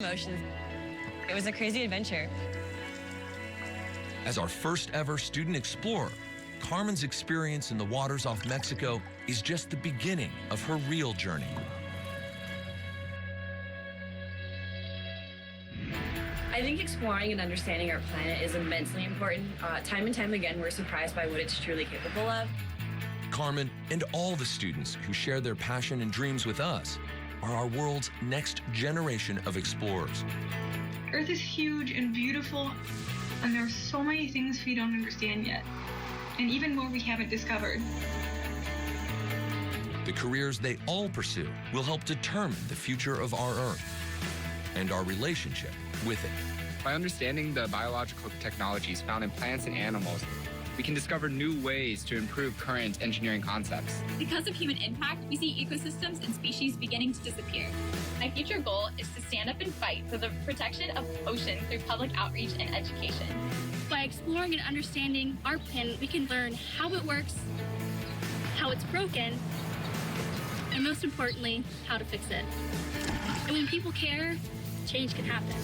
emotions. It was a crazy adventure. As our first ever student explorer, Carmen's experience in the waters off Mexico is just the beginning of her real journey. I think exploring and understanding our planet is immensely important. Time and time again, we're surprised by what it's truly capable of. Carmen and all the students who share their passion and dreams with us are our world's next generation of explorers. Earth is huge and beautiful, and there are so many things we don't understand yet, and even more we haven't discovered. The careers they all pursue will help determine the future of our Earth and our relationship with it. By understanding the biological technologies found in plants and animals, we can discover new ways to improve current engineering concepts. Because of human impact, we see ecosystems and species beginning to disappear. My future goal is to stand up and fight for the protection of oceans through public outreach and education. By exploring and understanding our planet, we can learn how it works, how it's broken, and most importantly, how to fix it. And when people care, change can happen.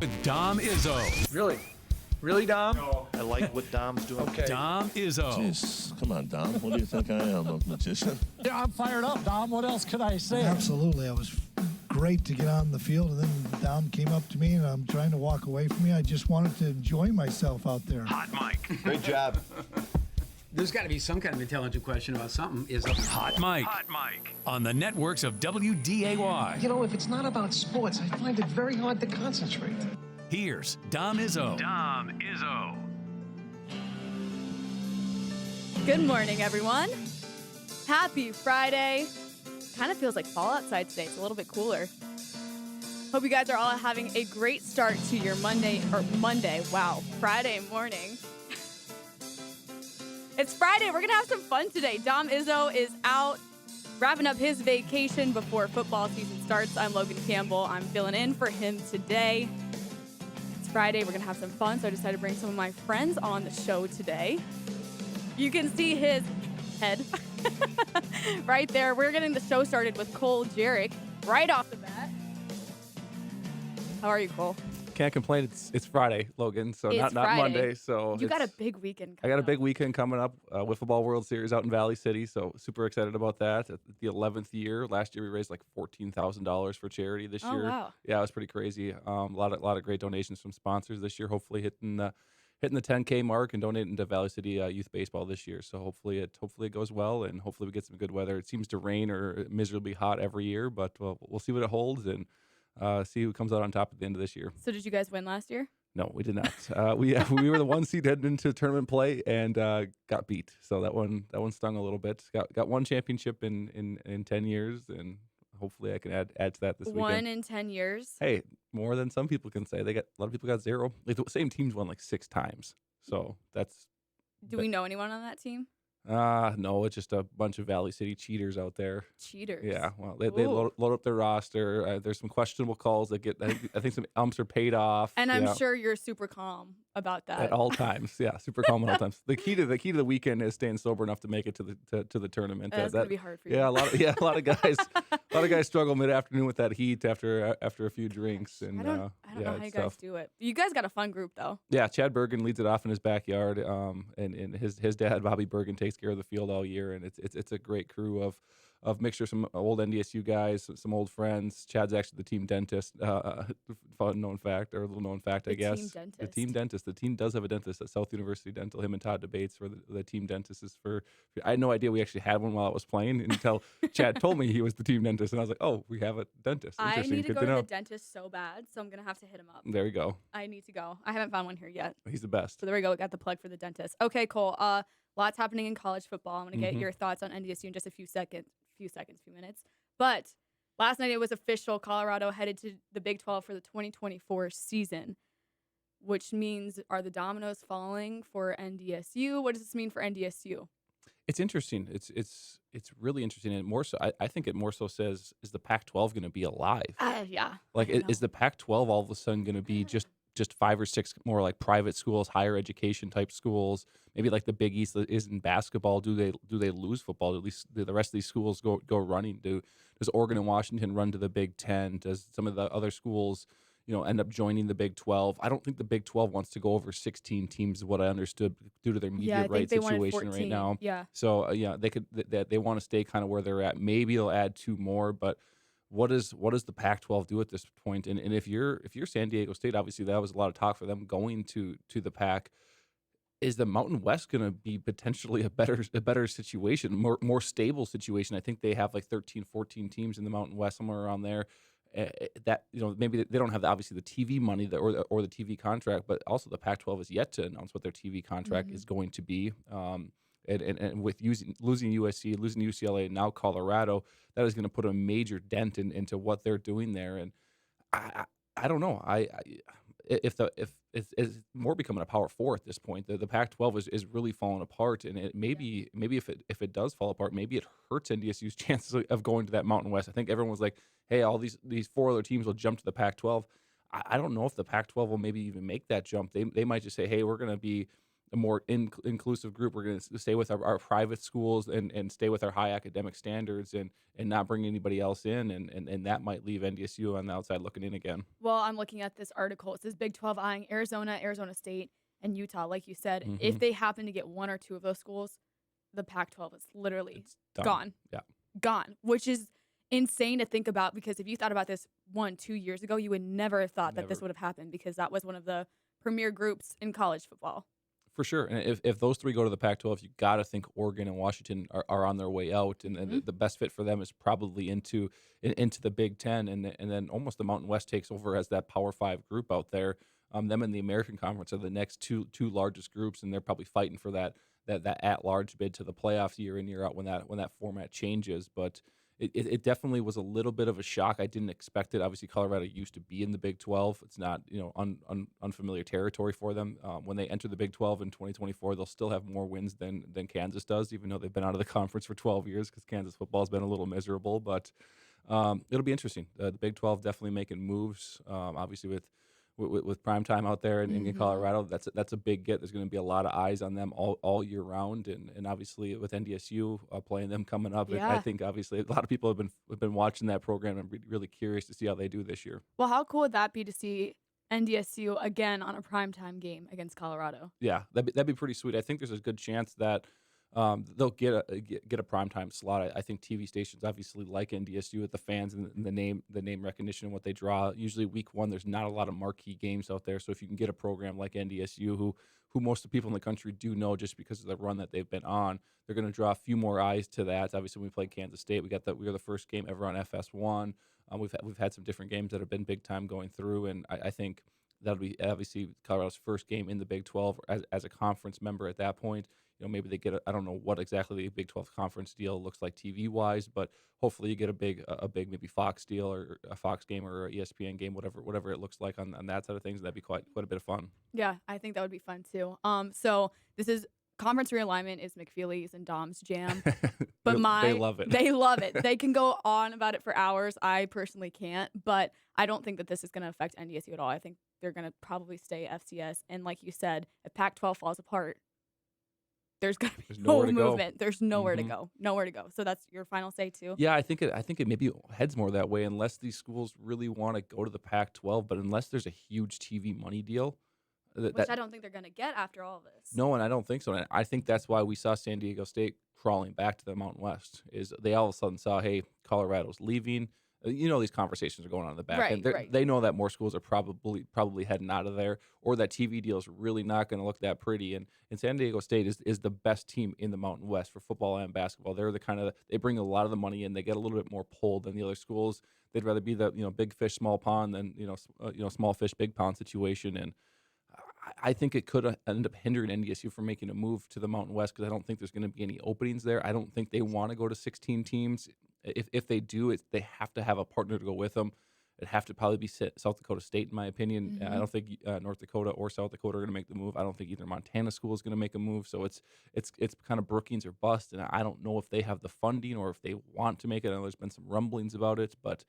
With Dom Izzo. Really? Really, Dom? No. I like what Dom's doing. Okay. Dom Izzo. Jeez, come on, Dom. What do you think I am, a magician? Yeah, I'm fired up, Dom. What else could I say? Absolutely. It was great to get on the field, and then Dom came up to me, and I'm trying to walk away from me. I just wanted to enjoy myself out there. Hot mic. Great job. There's got to be some kind of intelligent question about something. Is a Hot mic. Hot mic. On the networks of WDAY. You know, if it's not about sports, I find it very hard to concentrate. Here's Dom Izzo. Dom Izzo. Good morning, everyone. Happy Friday. Kind of feels like fall outside today. It's a little bit cooler. Hope you guys are all having a great start to your Friday morning. It's Friday. We're going to have some fun today. Dom Izzo is out wrapping up his vacation before football season starts. I'm Logan Campbell. I'm filling in for him today. It's Friday. We're going to have some fun, so I decided to bring some of my friends on the show today. You can see his head right there. We're getting the show started with Cole Jirik right off the bat. How are you, Cole? Can't complain. It's Friday, Logan, so It's not Friday. Monday. So You got a big weekend I got a big weekend coming up. Wiffle Ball World Series out in Valley City, so super excited about that. At the 11th year. Last year we raised like $14,000 for charity. This year, wow. Yeah, it was pretty crazy. A lot of great donations from sponsors this year. Hopefully hitting the 10K mark and donating to Valley City Youth Baseball this year. So hopefully it goes well, and hopefully we get some good weather. It seems to rain or miserably hot every year, but we'll see what it holds and see who comes out on top at the end of this year. So did you guys win last year? No, we did not. We were the 1 seed heading into tournament play and got beat. So that one stung a little bit. Got one championship in 10 years, and hopefully I can add to that this weekend. 1 in 10 years. Hey, more than some people can say. A lot of people got 0. Like, the same teams won like 6 times. So that's. Do we know anyone on that team? No, it's just a bunch of Valley City cheaters out there. Cheaters. Yeah, well, they load up their roster. There's some questionable calls that get. I think some umps are paid off. And I'm sure you're super calm about that at all times. Yeah, super calm at all times. The key to the weekend is staying sober enough to make it to the tournament. That's gonna be hard for you. Yeah, a lot of guys struggle mid afternoon with that heat after a few drinks. And I don't know how you guys do it. You guys got a fun group though. Yeah, Chad Bergen leads it off in his backyard. And his dad Bobby Bergen takes care of the field all year, and it's a great crew of mixture, some old NDSU guys, some old friends. Chad's actually the team dentist. Little known fact, I guess. The team dentist. The team does have a dentist at South University Dental. Him and Todd debates where the team dentist is for. I had no idea we actually had one while I was playing until Chad told me he was the team dentist, and I was like, oh, we have a dentist. I Interesting. need to Good go to know. the dentist so bad, so I'm gonna have to hit him up. There you go. I need to go. I haven't found one here yet. He's the best. So there we go. We got the plug for the dentist. Okay, Cole. Lots happening in college football. I'm going to get your thoughts on NDSU in just a few minutes. But last night it was official. Colorado headed to the Big 12 for the 2024 season, which means are the dominoes falling for NDSU? What does this mean for NDSU? It's interesting. It's really interesting, and more so, I think it more so says, is the Pac-12 going to be alive? Yeah. Like, is the Pac-12 all of a sudden going to be just just 5 or 6 more like private schools, higher education type schools. Maybe like the Big East is in basketball. Do they lose football? At least do the rest of these schools go running? Does Oregon and Washington run to the Big Ten? Does some of the other schools, end up joining the Big 12? I don't think the Big 12 wants to go over 16 teams, is what I understood, due to their media rights situation right now. Yeah. So they want to stay kind of where they're at. Maybe they'll add 2 more, but what does the Pac-12 do at this point? And if you're San Diego State, obviously that was a lot of talk for them going to the Pac. Is the Mountain West going to be potentially a better situation, more stable situation? I think they have like 13, 14 teams in the Mountain West, somewhere around there. That maybe they don't have obviously the TV money or the TV contract, but also the Pac-12 is yet to announce what their TV contract is going to be. And with losing USC, losing UCLA, and now Colorado, that is going to put a major dent into what they're doing there. And I don't know. If it's more becoming a Power 4 at this point, the Pac-12 is really falling apart, and it maybe if it does fall apart, maybe it hurts NDSU's chances of going to that Mountain West. I think everyone was like, hey, all these 4 other teams will jump to the Pac-12. I don't know if the Pac-12 will maybe even make that jump. They might just say, hey, we're going to be a more inclusive group. We're going to stay with our private schools and stay with our high academic standards and not bring anybody else in. And that might leave NDSU on the outside looking in again. Well, I'm looking at this article. It says Big 12 eyeing Arizona, Arizona State, and Utah. Like you said, if they happen to get 1 or 2 of those schools, the Pac-12 is literally gone. Yeah. Gone, which is insane to think about, because if you thought about this 1-2 years ago, you would never have thought that this would have happened, because that was one of the premier groups in college football. For sure. And if those 3 go to the Pac-12, you got to think Oregon and Washington are on their way out. And the best fit for them is probably into the Big Ten. And then almost the Mountain West takes over as that Power 5 group out there. Them and the American Conference are the next two largest groups, and they're probably fighting for that at-large bid to the playoffs year in, year out when that format changes. But it definitely was a little bit of a shock. I didn't expect it. Obviously, Colorado used to be in the Big 12. It's not unfamiliar territory for them. When they enter the Big 12 in 2024, they'll still have more wins than Kansas does, even though they've been out of the conference for 12 years, because Kansas football has been a little miserable. But it'll be interesting. The Big 12 definitely making moves. Obviously, with primetime out there in Colorado, that's a big get. There's going to be a lot of eyes on them all year round, and obviously with NDSU playing them coming up, I think obviously a lot of people have been watching that program and really curious to see how they do this year. Well, how cool would that be to see NDSU again on a primetime game against Colorado? Yeah, that'd be pretty sweet. I think there's a good chance that they'll get a primetime slot. I think TV stations obviously like NDSU with the fans and the name recognition and what they draw. Usually week 1, there's not a lot of marquee games out there. So if you can get a program like NDSU, who most of the people in the country do know just because of the run that they've been on, they're going to draw a few more eyes to that. Obviously, when we played Kansas State, we were the first game ever on FS1. We've had some different games that have been big time going through, and I think that'll be obviously Colorado's first game in the Big 12 as a conference member at that point. Maybe they get I don't know what exactly the Big 12 conference deal looks like TV wise, but hopefully you get a big maybe Fox deal or a Fox game or an ESPN game, whatever it looks like on that side of things. That'd be quite a bit of fun. Yeah, I think that would be fun too. So this is conference realignment is McFeely's and Dom's jam, but they love it. They love it. They can go on about it for hours. I personally can't, but I don't think that this is going to affect NDSU at all. I think they're going to probably stay FCS, and like you said, if Pac-12 falls apart, there's going to be no movement. There's nowhere to go. Nowhere to go. So that's your final say too? Yeah, I think it maybe heads more that way unless these schools really want to go to the Pac-12, but unless there's a huge TV money deal. Which I don't think they're going to get after all of this. No, and I don't think so. And I think that's why we saw San Diego State crawling back to the Mountain West, is they all of a sudden saw, hey, Colorado's leaving. These conversations are going on in the back end. Right. They know that more schools are probably heading out of there, or that TV deal is really not going to look that pretty. And San Diego State is the best team in the Mountain West for football and basketball. They're they bring a lot of the money in. They get a little bit more pull than the other schools. They'd rather be the big fish small pond than small fish big pond situation. And I think it could end up hindering NDSU from making a move to the Mountain West, because I don't think there's going to be any openings there. I don't think they want to go to 16 teams. If they do, they have to have a partner to go with them. It'd have to probably be South Dakota State, in my opinion. I don't think North Dakota or South Dakota are going to make the move. I don't think either Montana school is going to make a move. So it's kind of Brookings or bust, and I don't know if they have the funding or if they want to make it. I know there's been some rumblings about it, but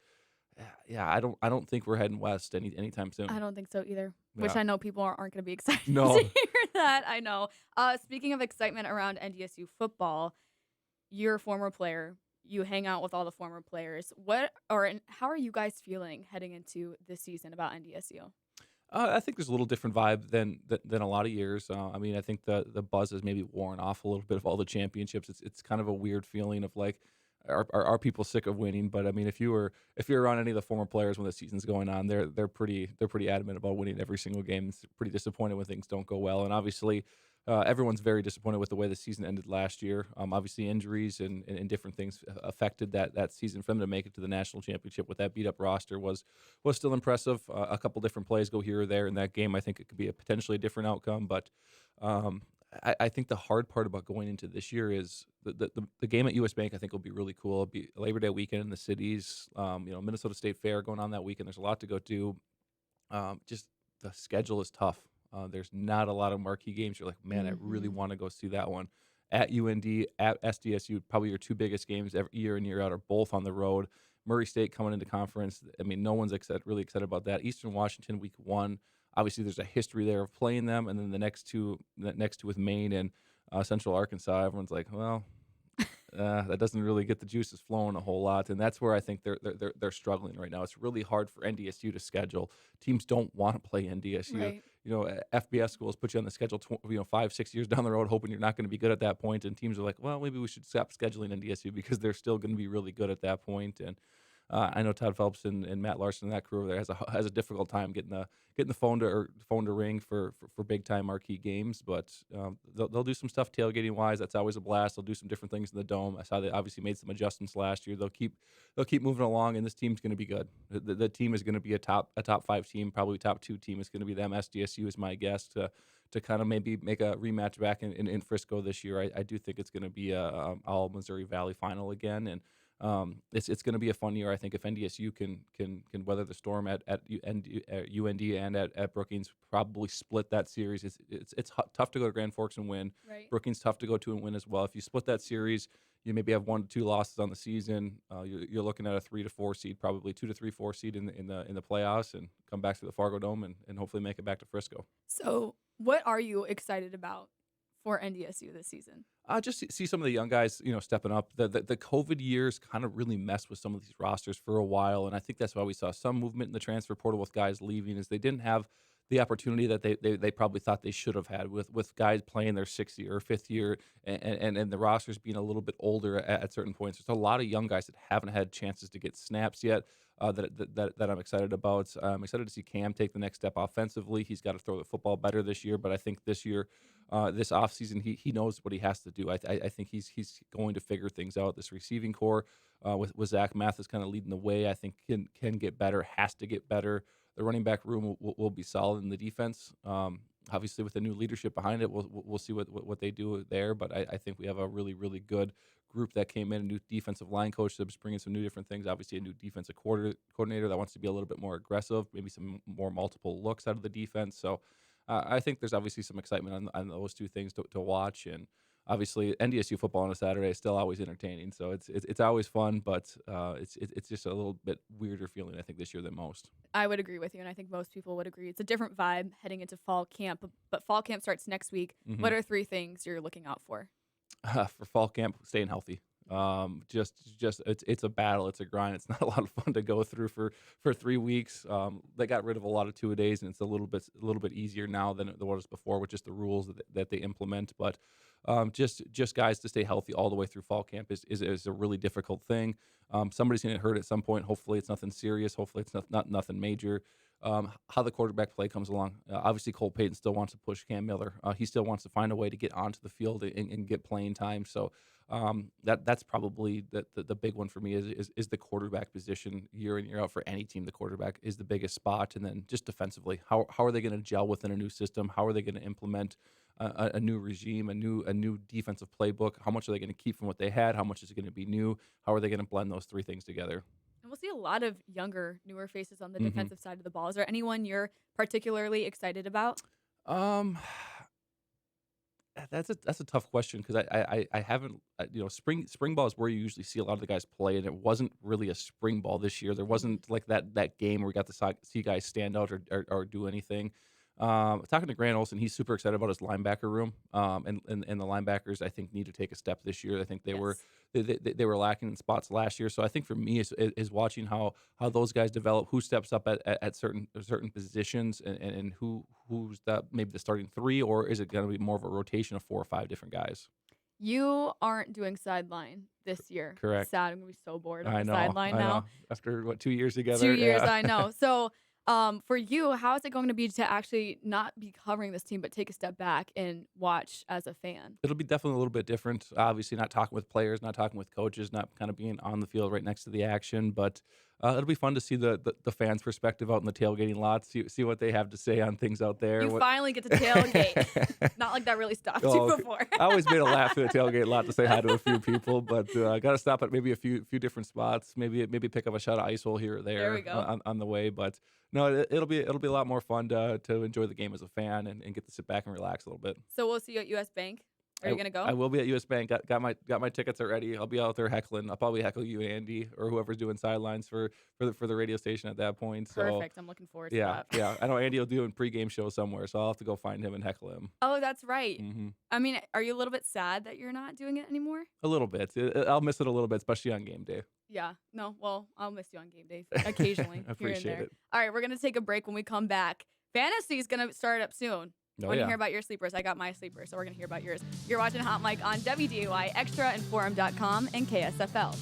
Yeah, I don't think we're heading west anytime soon. I don't think so either. Which Yeah. I know people aren't going to be excited No. to hear that. I know. Speaking of excitement around NDSU football, you're a former player. You hang out with all the former players. How are you guys feeling heading into this season about NDSU? I think there's a little different vibe than a lot of years. I mean, I think the buzz has maybe worn off a little bit of all the championships. It's kind of a weird feeling of like, are people sick of winning? But I mean, if you're around any of the former players when the season's going on, they're pretty adamant about winning every single game. It's pretty disappointed when things don't go well, and obviously. Everyone's very disappointed with the way the season ended last year. Obviously, injuries and different things affected that season. For them to make it to the national championship with that beat up roster was still impressive. A couple different plays go here or there in that game. I think it could be a potentially different outcome. But I think the hard part about going into this year is the game at US Bank. I think will be really cool. It'll be Labor Day weekend in the cities. Minnesota State Fair going on that weekend. There's a lot to go do. Just the schedule is tough. There's not a lot of marquee games. You're like, man, I really want to go see that one. At UND, at SDSU, probably your two biggest games every year in year out are both on the road. Murray State coming into conference. I mean, no one's really excited about that. Eastern Washington, week 1. Obviously, there's a history there of playing them, and then the next two with Maine and Central Arkansas. Everyone's like, well, that doesn't really get the juices flowing a whole lot, and that's where I think they're struggling right now. It's really hard for NDSU to schedule. Teams don't want to play NDSU. Right. FBS schools put you on the schedule 5-6 years down the road, hoping you're not going to be good at that point, and teams are like, well, maybe we should stop scheduling NDSU because they're still going to be really good at that point. And I know Todd Phelps and Matt Larson and that crew over there has a difficult time getting the phone to ring for big time marquee games, but they'll do some stuff tailgating wise. That's always a blast. They'll do some different things in the dome. I saw they obviously made some adjustments last year. They'll keep moving along, and this team's going to be good. The team is going to be a top 5 team, probably top 2 team. It's going to be them. SDSU is my guess to kind of maybe make a rematch back in Frisco this year. I do think it's going to be a all Missouri Valley final again, and it's going to be a fun year. I think if NDSU can weather the storm at UND and at Brookings, probably split that series. It's tough to go to Grand Forks and win. Right. Brookings tough to go to and win as well. If you split that series, you maybe have 1 to 2 losses on the season. You're looking at a 3 to 4 seed, probably 2 to 3, 4 seed in the playoffs, and come back to the Fargo Dome and hopefully make it back to Frisco. So, what are you excited about for NDSU this season? Just see some of the young guys, stepping up. The COVID years kind of really messed with some of these rosters for a while, and I think that's why we saw some movement in the transfer portal with guys leaving, is they didn't have the opportunity that they probably thought they should have had with guys playing their 6th year or 5th year, and the rosters being a little bit older at certain points. There's a lot of young guys that haven't had chances to get snaps yet. That I'm excited about. I'm excited to see Cam take the next step offensively. He's got to throw the football better this year, but I think this year, this offseason, he knows what he has to do. I think he's going to figure things out. This receiving core with Zach Mathis kind of leading the way, I think can get better, has to get better. The running back room will be solid in the defense. Obviously, with the new leadership behind it, we'll see what they do there. But I think we have a really, really good group that came in, a new defensive line coach that's bringing some new different things. Obviously, a new defensive coordinator that wants to be a little bit more aggressive, maybe some more multiple looks out of the defense. So I think there's obviously some excitement on those two things to watch. And obviously, NDSU football on a Saturday is still always entertaining. So it's always fun, but it's just a little bit weirder feeling, I think, this year than most. I would agree with you, and I think most people would agree. It's a different vibe heading into fall camp, but fall camp starts next week. Mm-hmm. What are 3 things you're looking out for? For fall camp, staying healthy. It's a battle. It's a grind. It's not a lot of fun to go through for 3 weeks. They got rid of a lot of 2-a-days, and it's a little bit easier now than it was before with just the rules that they implement. But just guys to stay healthy all the way through fall camp is a really difficult thing. Somebody's going to get hurt at some point. Hopefully it's nothing serious. Hopefully it's not nothing major. How the quarterback play comes along. Obviously, Cole Payton still wants to push Cam Miller. He still wants to find a way to get onto the field and get playing time. So that's probably the big one for me is the quarterback position year in, year out for any team. The quarterback is the biggest spot. And then just defensively, how are they going to gel within a new system? How are they going to implement a new regime, a new defensive playbook? How much are they going to keep from what they had? How much is it going to be new? How are they going to blend those 3 things together? And we'll see a lot of newer faces on the defensive side of the ball. Is there anyone you're particularly excited about? That's a tough question because I haven't spring ball is where you usually see a lot of the guys play, and it wasn't really a spring ball this year. There wasn't like that game where we got to see guys stand out or do anything. Talking to Grant Olson, he's super excited about his linebacker room, and the linebackers I think need to take a step this year. I think they were lacking in spots last year, so I think for me is watching how those guys develop, who steps up at certain positions, and who's maybe the starting three, or is it going to be more of a rotation of 4 or 5 different guys? You aren't doing sideline this year. Correct. Sad. I'm gonna be so bored of I the know. sideline now. After what 2 years together? 2 years, Yeah. I know. So, for you, how is it going to be to actually not be covering this team, but take a step back and watch as a fan? It'll be definitely a little bit different. Obviously, not talking with players, not talking with coaches, not kind of being on the field right next to the action. But it'll be fun to see the fans' perspective out in the tailgating lot, see what they have to say on things out there. You finally get to tailgate. Not like that really stopped Oh, you okay. before. I always made a laugh at the tailgate lot to say hi to a few people, but I got to stop at maybe a few different spots. Maybe pick up a shot of ice hole here or there. There we go. On the way. But no, it'll be a lot more fun to enjoy the game as a fan and get to sit back and relax a little bit. So we'll see you at US Bank. Are you gonna go? I will be at US Bank. Got my tickets already. I'll be out there heckling. I'll probably heckle you and Andy or whoever's doing sidelines for the radio station at that point. So Perfect. I'm looking forward to yeah, that. yeah. I know Andy will do a pregame show somewhere, so I'll have to go find him and heckle him. Oh, that's right. Hmm. I mean, are you a little bit sad that you're not doing it anymore? A little bit. I'll miss it a little bit, especially on game day. Yeah. No. Well, I'll miss you on game day occasionally. I here and appreciate there. it. All right, we're gonna take a break. When we come back, fantasy is gonna start up soon. Oh, I want to yeah. hear about your sleepers. I got my sleepers, so we're going to hear about yours. You're watching Hot Mic on WDAY, Extra, and Forum.com, and KSFL.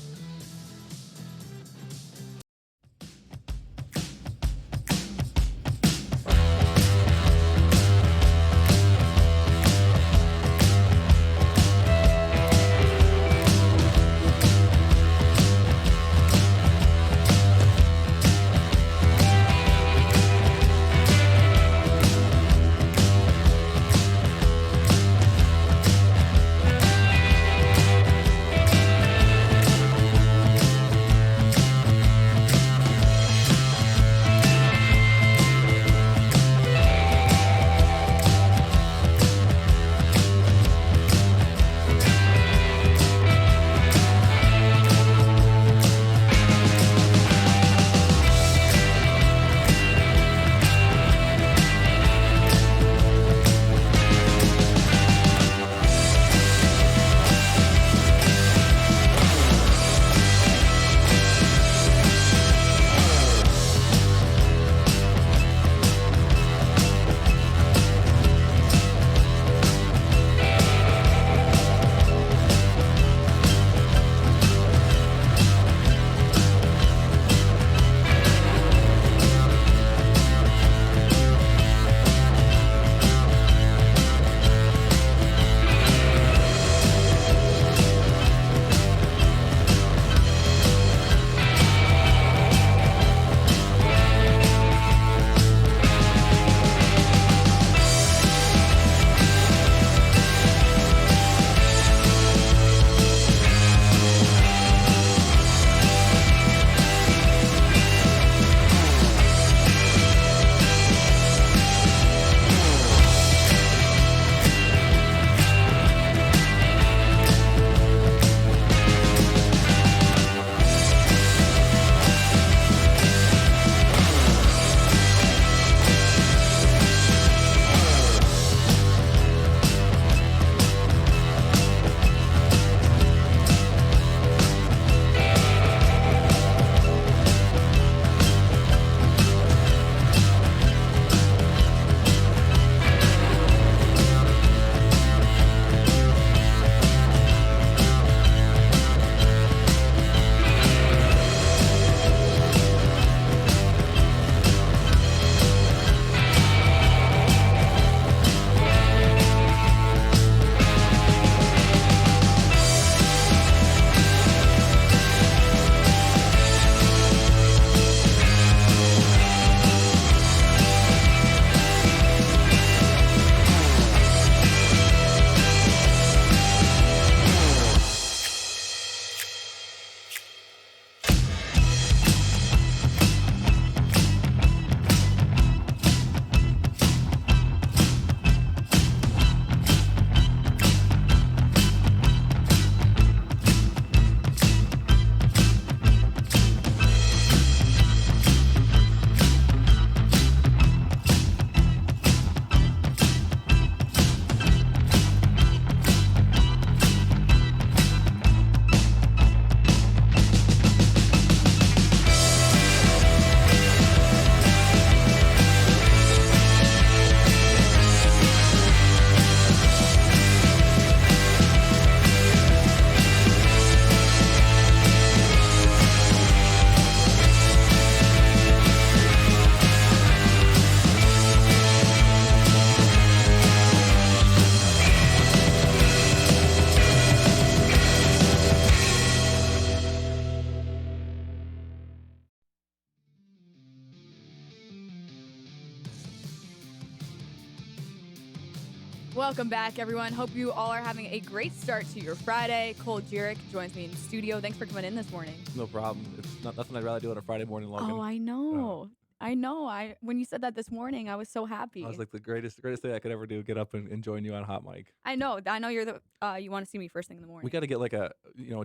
Welcome back, everyone. Hope you all are having a great start to your Friday. Cole Jirik joins me in the studio. Thanks for coming in this morning. No problem. It's nothing I'd rather do on a Friday morning, Logan. Oh, I know. I know. When you said that this morning, I was so happy. I was like, the greatest thing I could ever do, get up and join you on Hot Mic. I know you're the you want to see me first thing in the morning. We got to get like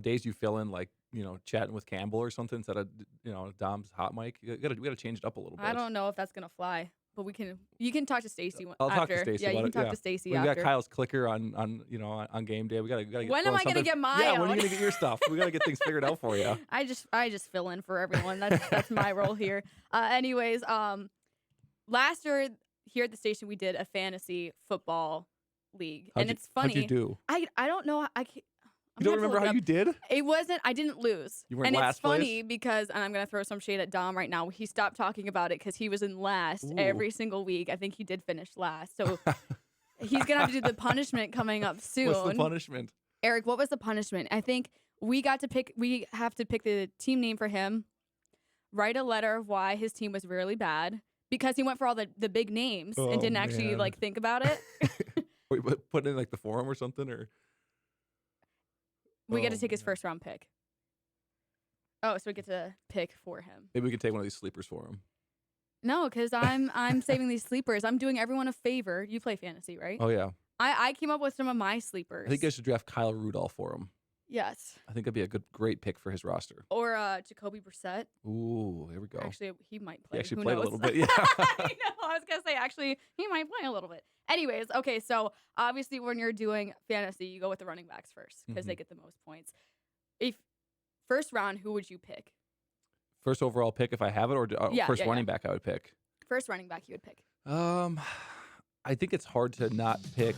days you fill in, like, chatting with Campbell or something instead of, Dom's Hot Mic. We got to change it up a little bit. I don't know if that's going to fly, but you can talk to Stacy after. I'll talk to Stacy. Yeah, you can talk to to Stacy we after. got Kyle's clicker on game day. We got to get. When am I going to get my Yeah, own? when are you going to get your stuff? We got to get things figured out for you. I just fill in for everyone. That's my role here. Anyways, last year here at the station we did a fantasy football league, it's funny. How'd you do? I don't know. You don't remember how you did? It wasn't. I didn't lose. You weren't and last it's funny place? because, and I'm gonna throw some shade at Dom right now. He stopped talking about it because he was in last every single week. I think he did finish last, so he's gonna have to do the punishment coming up soon. What's the punishment? Eric, what was the punishment? I think we have to pick the team name for him. Write a letter of why his team was really bad because he went for all the big names and didn't actually think about it. Wait, put in like the forum or something, or we get to take his first round pick. Oh, so we get to pick for him. Maybe we could take one of these sleepers for him. No, because I'm saving these sleepers. I'm doing everyone a favor. You play fantasy, right? Oh yeah. I came up with some of my sleepers. I think I should draft Kyle Rudolph for him. Yes. I think that'd be a great pick for his roster. Or Jacoby Brissett. Ooh, here we go. Actually, he might play. He actually Who played knows? a little bit. Yeah. I know. I was gonna say actually he might play a little bit. Anyways, okay. So obviously, when you're doing fantasy, you go with the running backs first because they get the most points. If first round, who would you pick? First overall pick if I have it, or first running back I would pick. First running back you would pick. I think it's hard to not pick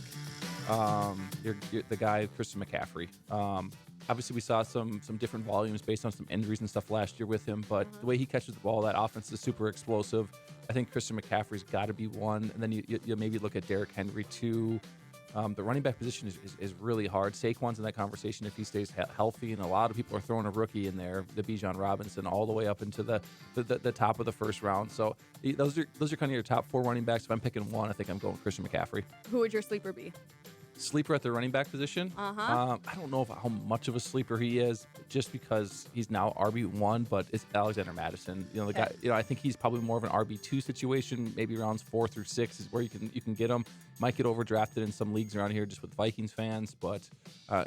the guy Christian McCaffrey. Obviously, we saw some different volumes based on some injuries and stuff last year with him, but the way he catches the ball, that offense is super explosive. I think Christian McCaffrey's got to be one, and then you maybe look at Derrick Henry too. The running back position is really hard. Saquon's in that conversation if he stays healthy, and a lot of people are throwing a rookie in there, the Bijan Robinson, all the way up into the top of the first round. So those are kind of your top four running backs. If I'm picking one, I think I'm going Christian McCaffrey. Who would your sleeper be? Sleeper at the running back position? I don't know how much of a sleeper he is, just because he's now RB1, but it's Alexander Madison. The guy. I think he's probably more of an RB2 situation. Maybe rounds 4 through 6 is where you can get him. Might get overdrafted in some leagues around here just with Vikings fans, but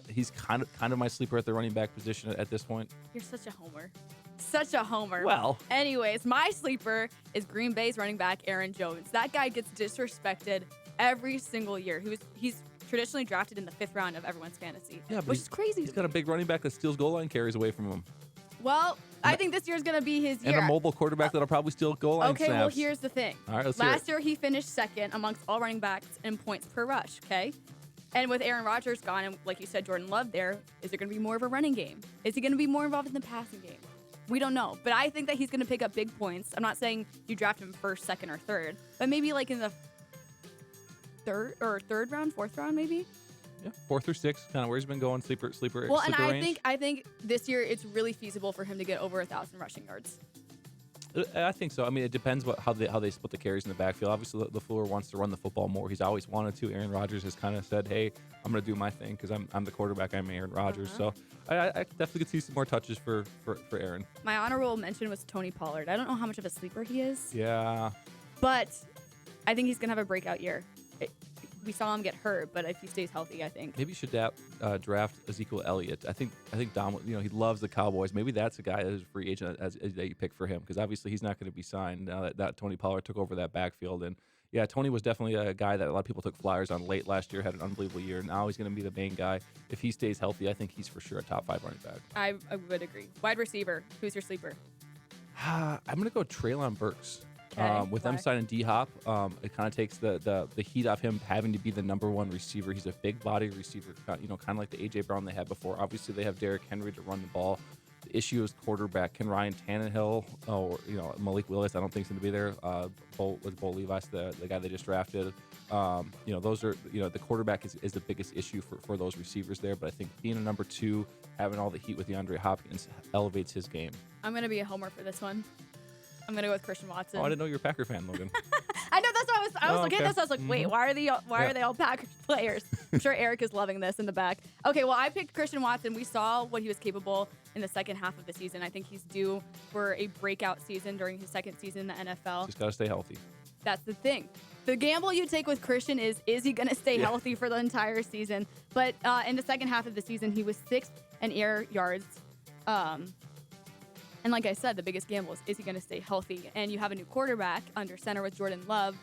he's kind of my sleeper at the running back position at this point. You're such a homer. Such a homer. Well. Anyways, my sleeper is Green Bay's running back Aaron Jones. That guy gets disrespected every single year. He's traditionally drafted in the 5th round of everyone's fantasy, which is crazy. He's got a big running back that steals goal line carries away from him. Well, I think this year's going to be his year. And a mobile quarterback that'll probably steal goal line snaps. Okay, well, here's the thing. All right, let's hear it. Last year, he finished second amongst all running backs in points per rush, okay? And with Aaron Rodgers gone, and like you said, Jordan Love there, is there going to be more of a running game? Is he going to be more involved in the passing game? We don't know. But I think that he's going to pick up big points. I'm not saying you draft him first, second, or third, but maybe like in the third round, 4th round, maybe? Yeah, 4 through 6, kind of where he's been going, sleeper. Well, and range. I think this year it's really feasible for him to get over 1,000 rushing yards. I think so. I mean, it depends how they split the carries in the backfield. Obviously, LaFleur wants to run the football more. He's always wanted to. Aaron Rodgers has kind of said, "Hey, I'm going to do my thing because I'm the quarterback. I'm Aaron Rodgers." So I definitely could see some more touches for Aaron. My honorable mention was Tony Pollard. I don't know how much of a sleeper he is. Yeah, but I think he's going to have a breakout year. We saw him get hurt, but if he stays healthy, I think. Maybe you should draft Ezekiel Elliott. I think Dom, he loves the Cowboys. Maybe that's a guy that is a free agent that you pick for him, because obviously he's not going to be signed now that Tony Pollard took over that backfield. And yeah, Tony was definitely a guy that a lot of people took flyers on late last year, had an unbelievable year. Now he's going to be the main guy. If he stays healthy, I think he's for sure a top 5 running back. I would agree. Wide receiver, who's your sleeper? I'm going to go Treylon Burks. With them Why? signing D-Hop, it kind of takes the heat off him having to be the number 1 receiver. He's a big body receiver, kind of like the A.J. Brown they had before. Obviously, they have Derrick Henry to run the ball. The issue is quarterback. Can Ryan Tannehill or Malik Willis? I don't think he's going to be there. Bo Levis, the guy they just drafted. Those are the quarterback is the biggest issue for those receivers there. But I think being a number 2, having all the heat with DeAndre Hopkins elevates his game. I'm going to be a homer for this one. I'm going to go with Christian Watson. Oh, I didn't know you were a Packer fan, Logan. I know that's what I was looking okay. at this. I was like, wait, why are they all Packers players? I'm sure Eric is loving this in the back. Okay, well, I picked Christian Watson. We saw what he was capable in the second half of the season. I think he's due for a breakout season during his second season in the NFL. Just got to stay healthy. That's the thing. The gamble you take with Christian is he going to stay healthy for the entire season? But in the second half of the season, he was 6th in air yards. And like I said, the biggest gamble is he going to stay healthy? And you have a new quarterback under center with Jordan Love.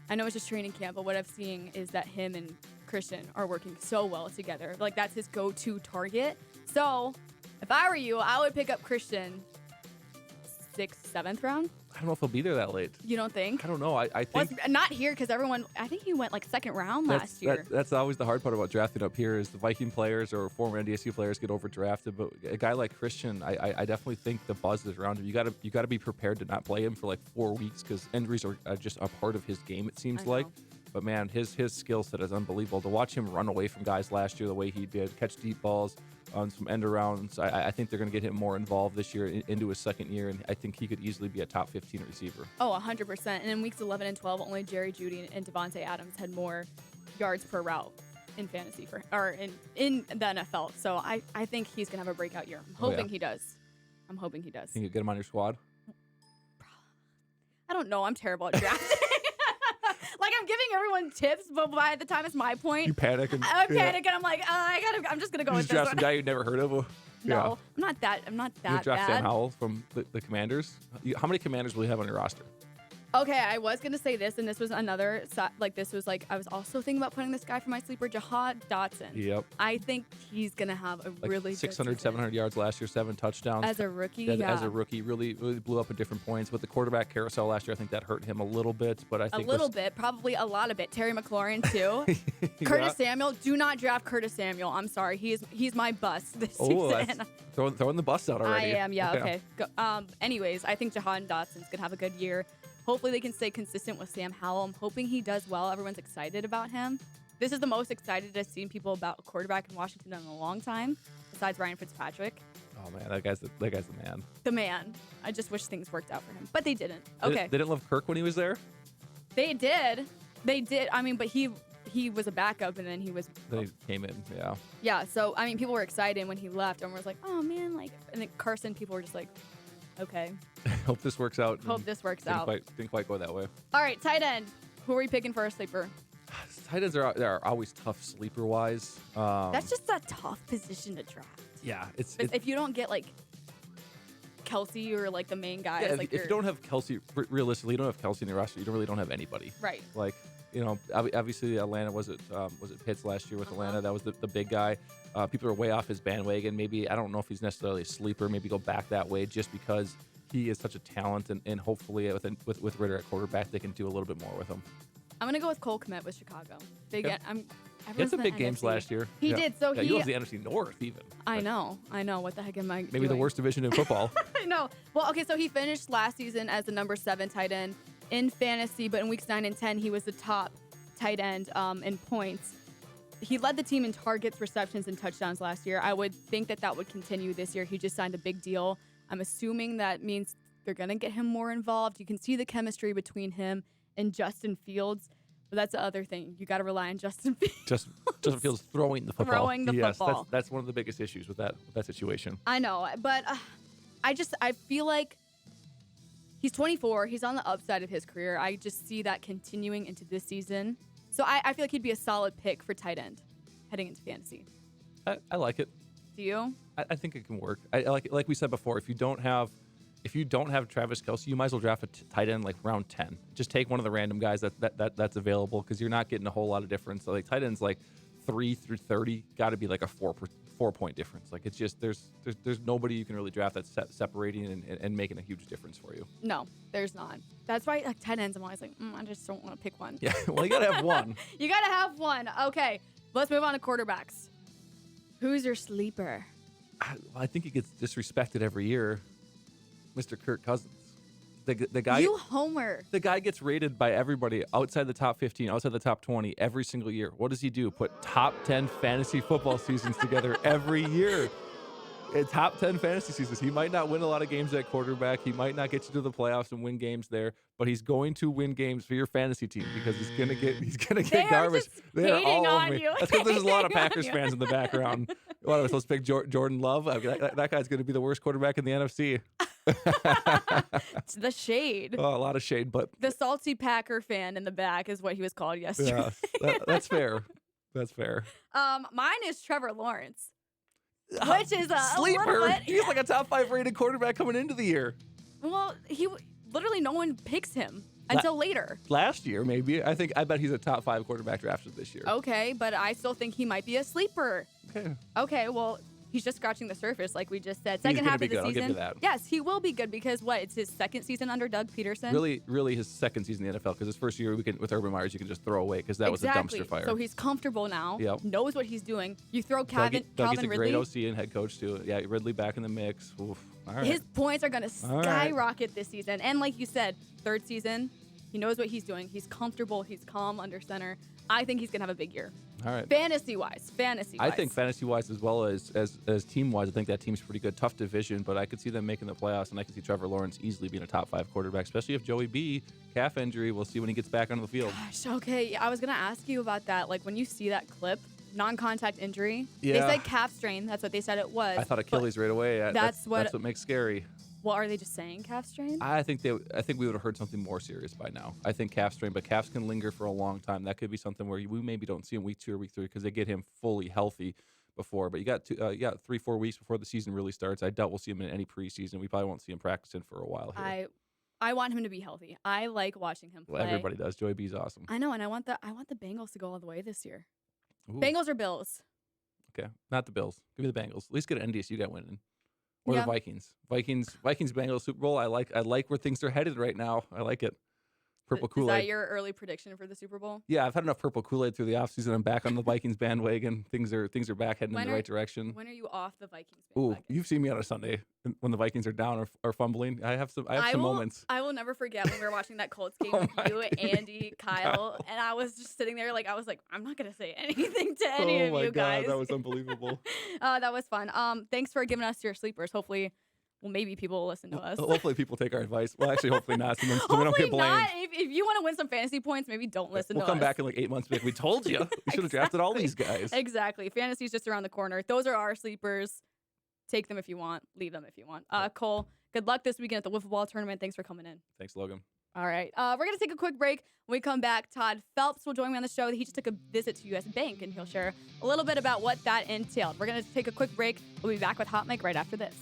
I know it's just training camp, but what I'm seeing is that him and Christian are working so well together. Like, that's his go-to target. So if I were you, I would pick up Christian 6th, 7th round. I don't know if he'll be there that late. You don't think? I don't know. I think not here because I think he went like second round last year. That's always the hard part about drafting up here is the Viking players or former NDSU players get overdrafted. But a guy like Christian, I definitely think the buzz is around him. You got to be prepared to not play him for like 4 weeks because injuries are just a part of his game. It seems like. But man, his skill set is unbelievable. To watch him run away from guys last year the way he did, catch deep balls on some end arounds. I think they're going to get him more involved this year into his second year, and I think he could easily be a top 15 receiver. Oh, 100%. And in weeks 11 and 12, only Jerry Jeudy and Devontae Adams had more yards per route in fantasy in the NFL. So I think he's going to have a breakout year. I'm hoping he does. Think you get him on your squad? I don't know. I'm terrible at drafting. Like, I'm giving everyone tips, but by the time it's my point, You panic. I panic and I'm like, I'm just going to go You with just this draft one. some guy you'd never heard of. No, I'm not that You draft bad. Sam Howell from the Commanders. How many Commanders will you have on your roster? Okay, I was going to say this, and this was another, I was also thinking about putting this guy for my sleeper, Jahan Dotson. Yep. I think he's going to have a really good 600, season. 700 yards last year, 7 touchdowns. As a rookie, As a rookie, really blew up at different points. With the quarterback carousel last year, I think that hurt him a little bit. But I think probably a lot of it. Terry McLaurin, too. Curtis Samuel, do not draft Curtis Samuel. I'm sorry. He's my bust this season. Throwing the bus out already. I am, yeah, okay. Anyways, I think Jahan Dotson's going to have a good year. Hopefully they can stay consistent with Sam Howell. I'm hoping he does well. Everyone's excited about him. This is the most excited I've seen people about a quarterback in Washington in a long time, besides Ryan Fitzpatrick. Oh man, that guy's the man. The man. I just wish things worked out for him, but they didn't. Okay. They didn't love Kirk when he was there? They did. I mean, but he was a backup and then he was. They came in, yeah. Yeah. So I mean, people were excited when he left and was like, oh man, like, and then Carson, people were just like, okay. Hope this works out. Hope this works out. Didn't quite go that way. All right, tight end. Who are we picking for our sleeper? Tight ends are always tough sleeper wise. That's just a tough position to draft. Yeah, it's if you don't get like Kelsey or like the main guys. Yeah, like if you don't have Kelsey, realistically, you don't have Kelsey in your roster. You don't have anybody. Right. Like, obviously Atlanta was it Pitts last year with Atlanta? That was the big guy. People are way off his bandwagon. Maybe I don't know if he's necessarily a sleeper. Maybe go back that way just because he is such a talent, and hopefully with Ritter at quarterback, they can do a little bit more with him. I'm gonna go with Cole Kmet with Chicago. He had some big games last year. He did. So he loves the NFC North even. I know. What the heck am I? Maybe the worst division in football. I know. Well, okay. So he finished last season as the number 7 tight end in fantasy, but in weeks 9 and 10, he was the top tight end in points. He led the team in targets, receptions, and touchdowns last year. I would think that would continue this year. He just signed a big deal. I'm assuming that means they're going to get him more involved. You can see the chemistry between him and Justin Fields. But that's the other thing. You got to rely on Justin Fields. Justin Fields throwing the football. Football. That's one of the biggest issues with that situation. I know, but I feel like he's 24. He's on the upside of his career. I just see that continuing into this season. So I feel like he'd be a solid pick for tight end heading into fantasy. I like it. Do you? I think it can work. I like we said before. If you don't have Travis Kelce, you might as well draft a tight end like round 10. Just take one of the random guys that's available because you're not getting a whole lot of difference. So like tight ends like 3 through 30 got to be like a 4-point difference. Like it's just there's nobody you can really draft that's separating and making a huge difference for you. No, there's not. That's why like tight ends, I'm always like, I just don't want to pick one. Yeah, well you gotta have one. You gotta have one. Okay, let's move on to quarterbacks. Who's your sleeper? I think he gets disrespected every year. Mr. Kirk Cousins. The guy. You homer. The guy gets rated by everybody outside the top 15, outside the top 20 every single year. What does he do? Put top 10 fantasy football seasons together every year. top 10 fantasy seasons. He might not win a lot of games at quarterback. He might not get you to the playoffs and win games there, but he's going to win games for your fantasy team because he's gonna get garbage. They're all over me. That's because there's a lot of Packers fans in the background. What, am I supposed to pick Jordan Love? That guy's gonna be the worst quarterback in the NFC. It's the shade. Oh, a lot of shade, but the salty Packer fan in the back is what he was called yesterday. Yeah, that's fair. That's fair. Mine is Trevor Lawrence, which is a sleeper. He's like a top 5 rated quarterback coming into the year. Well, literally no one picks him until later. Last year, maybe. I bet he's a top 5 quarterback drafted this year. Okay, but I still think he might be a sleeper. Okay, well, he's just scratching the surface, like we just said. Second half of the season. I'll give you that. Yes, he will be good because it's his second season under Doug Peterson. Really his second season in the NFL because his first year with Urban Meyers you can just throw away because that was a dumpster fire. So he's comfortable now. Yep. Knows what he's doing. You throw Calvin Dougie's a Ridley. great OC and head coach too. Yeah, Ridley back in the mix. Oof. All right. His points are gonna skyrocket this season. And like you said, third season, he knows what he's doing. He's comfortable. He's calm under center. I think he's gonna have a big year. All right. Fantasy-wise. I think fantasy-wise as well as team-wise, I think that team's pretty good. Tough division, but I could see them making the playoffs, and I could see Trevor Lawrence easily being a top 5 quarterback, especially if Joey B, calf injury, we'll see when he gets back onto the field. Gosh, okay. I was going to ask you about that. Like, when you see that clip, non-contact injury, yeah. They said calf strain. That's what they said it was. I thought Achilles right away. That's what makes scary. Well, are they just saying calf strain? I think we would have heard something more serious by now. I think calf strain, but calves can linger for a long time. That could be something where we maybe don't see in week 2 or week 3 because they get him fully healthy before. But you got 3-4 weeks before the season really starts. I doubt we'll see him in any preseason. We probably won't see him practicing for a while here. I want him to be healthy. I like watching him play. Well, everybody does. Joey B's awesome. I know, and I want the Bengals to go all the way this year. Ooh. Bengals or Bills? Okay, not the Bills. Give me the Bengals. At least get an NDSU guy winning. Or the Vikings. Vikings Bengals Super Bowl. I like where things are headed right now. I like it. Purple Kool-Aid. Is that your early prediction for the Super Bowl? Yeah, I've had enough purple Kool-Aid through the offseason. I'm back on the Vikings bandwagon. Things are back heading in the right direction. When are you off the Vikings bandwagon? Ooh, you've seen me on a Sunday when the Vikings are down or fumbling. I have some moments. I will never forget when we were watching that Colts game with you, Andy, Kyle, and I was just sitting there like I'm not gonna say anything to any of you guys. Oh my God, that was unbelievable. That was fun. Thanks for giving us your sleepers. Hopefully. Well, maybe people will listen to us. Hopefully people take our advice. Well, actually, hopefully not. So we don't get blamed. Not. If you want to win some fantasy points, maybe don't listen to us. We'll come back in like 8 months and be like, we told you. We should have drafted all these guys. Exactly. Fantasy's just around the corner. Those are our sleepers. Take them if you want. Leave them if you want. Cole, good luck this weekend at the wiffle ball tournament. Thanks for coming in. Thanks, Logan. All right. We're going to take a quick break. When we come back, Todd Phelps will join me on the show. He just took a visit to U.S. Bank, and he'll share a little bit about what that entailed. We're going to take a quick break. We'll be back with Hot Mic right after this.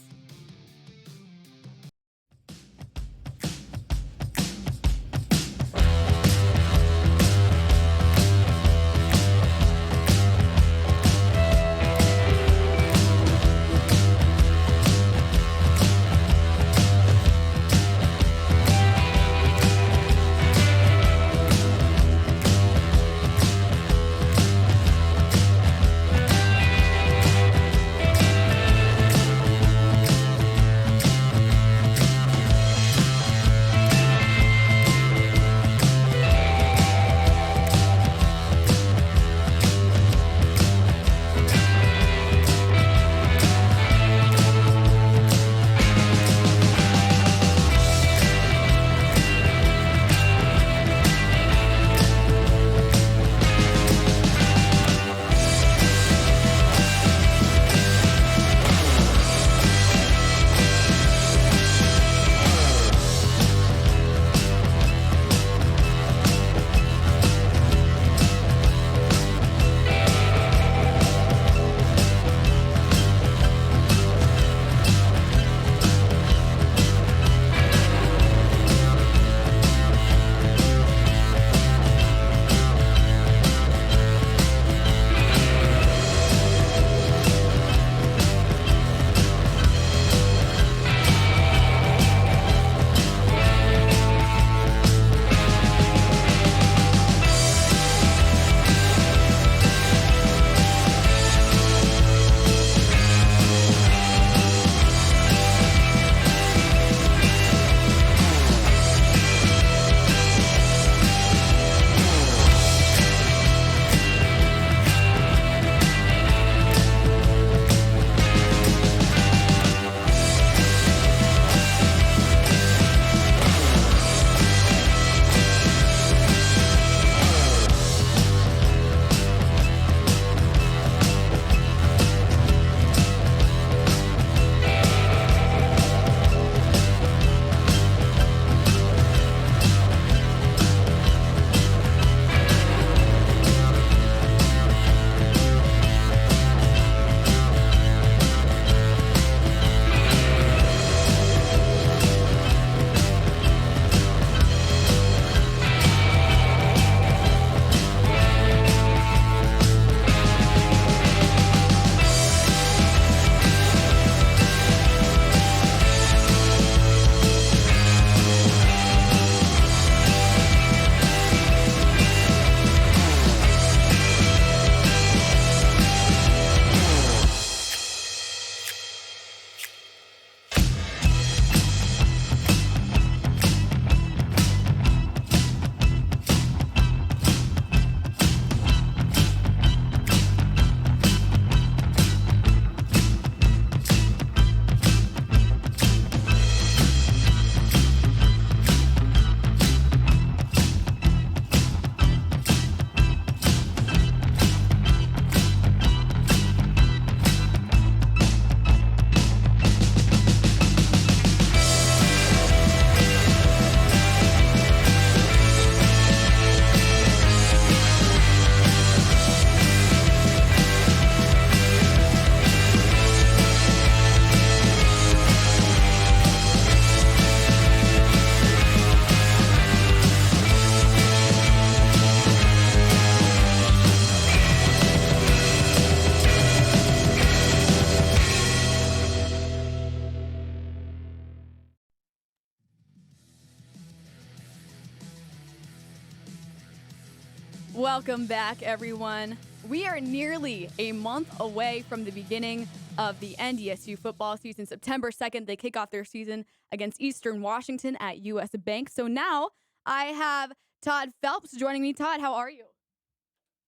Welcome back, everyone. We are nearly a month away from the beginning of the NDSU football season. September 2nd, they kick off their season against Eastern Washington at US Bank. So now I have Todd Phelps joining me. Todd, how are you?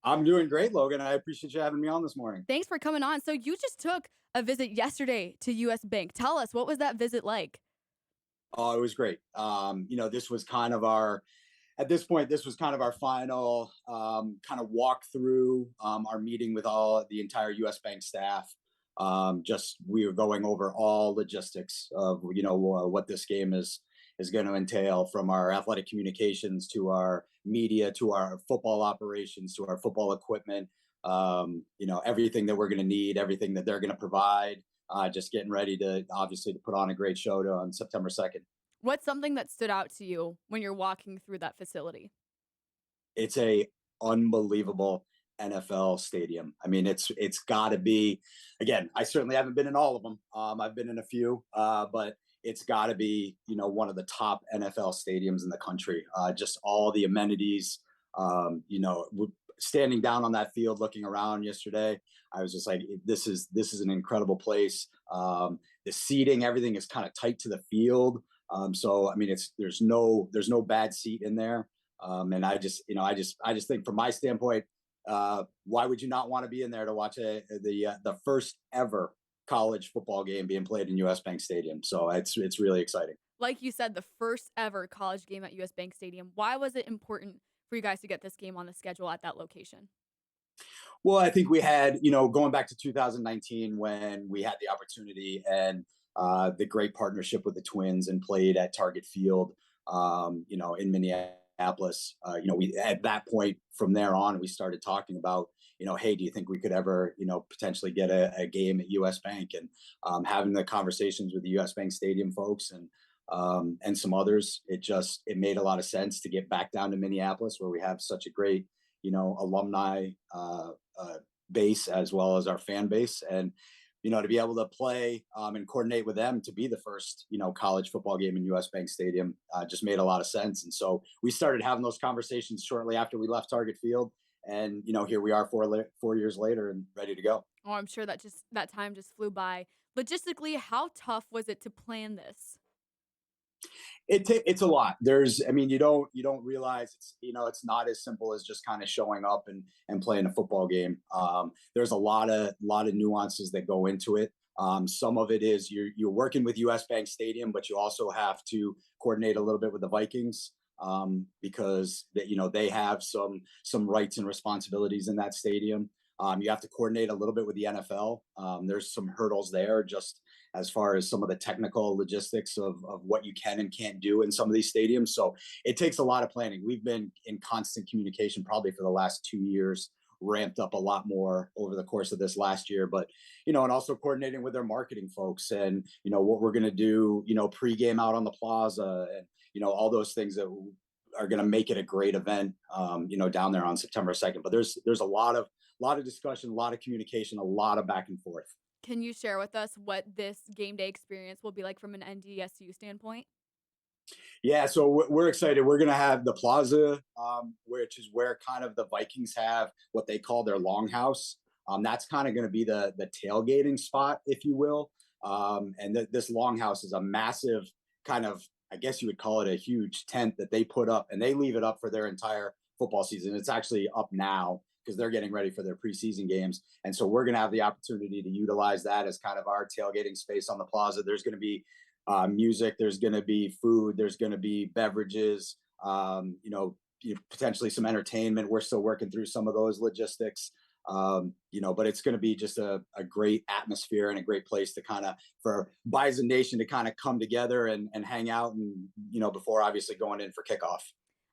I'm doing great, Logan. I appreciate you having me on this morning. Thanks for coming on. So you just took a visit yesterday to US Bank. Tell us, what was that visit like? Oh, it was great. This was kind of at this point, this was kind of our final kind of walk through our meeting with the entire US Bank staff. We were going over all logistics of, what this game is going to entail, from our athletic communications to our media, to our football operations, to our football equipment, everything that we're going to need, everything that they're going to provide, just getting ready to put on a great show on September 2nd. What's something that stood out to you when you're walking through that facility? It's a unbelievable NFL stadium. I mean, it's got to be, again, I certainly haven't been in all of them. I've been in a few, but it's got to be, one of the top NFL stadiums in the country. Just all the amenities, standing down on that field, looking around yesterday, I was just like, this is an incredible place. The seating, everything is kind of tight to the field. So, I mean, there's no bad seat in there. And I just think, from my standpoint, why would you not want to be in there to watch the first ever college football game being played in US Bank Stadium? So it's really exciting. Like you said, the first ever college game at US Bank Stadium. Why was it important for you guys to get this game on the schedule at that location? Well, I think we had, going back to 2019, when we had the opportunity and the great partnership with the Twins and played at Target Field, in Minneapolis. We, at that point, from there on, we started talking about, hey, do you think we could ever, potentially get a game at US Bank? And having the conversations with the US Bank Stadium folks and some others, it made a lot of sense to get back down to Minneapolis, where we have such a great, alumni base, as well as our fan base. And to be able to play and coordinate with them to be the first, college football game in US Bank Stadium just made a lot of sense. And so we started having those conversations shortly after we left Target Field. And, here we are 4 years later and ready to go. Oh, I'm sure that time just flew by. Logistically, how tough was it to plan this? It's a lot. You don't realize it's not as simple as just kind of showing up and playing a football game. There's a lot of nuances that go into it. Some of it is you're working with US Bank Stadium, but you also have to coordinate a little bit with the Vikings, because they have some rights and responsibilities in that stadium. You have to coordinate a little bit with the NFL. There's some hurdles there, just as far as some of the technical logistics of what you can and can't do in some of these stadiums. So it takes a lot of planning. We've been in constant communication probably for the last 2 years, ramped up a lot more over the course of this last year, but, and also coordinating with their marketing folks and, what we're going to do, pregame out on the plaza and, all those things that are going to make it a great event, down there on September 2nd. But there's a lot of discussion, a lot of communication, a lot of back and forth. Can you share with us what this game day experience will be like from an NDSU standpoint? Yeah, so we're excited. We're going to have the plaza, which is where kind of the Vikings have what they call their longhouse. That's kind of going to be the tailgating spot, if you will. And this longhouse is a massive kind of, I guess you would call it a huge tent that they put up, and they leave it up for their entire football season. It's actually up now because they're getting ready for their preseason games. And so we're going to have the opportunity to utilize that as kind of our tailgating space on the plaza. There's going to be music, there's going to be food, there's going to be beverages, potentially some entertainment. We're still working through some of those logistics, but it's going to be just a great atmosphere and a great place to kind of, for Bison Nation to kind of come together and hang out and, before obviously going in for kickoff.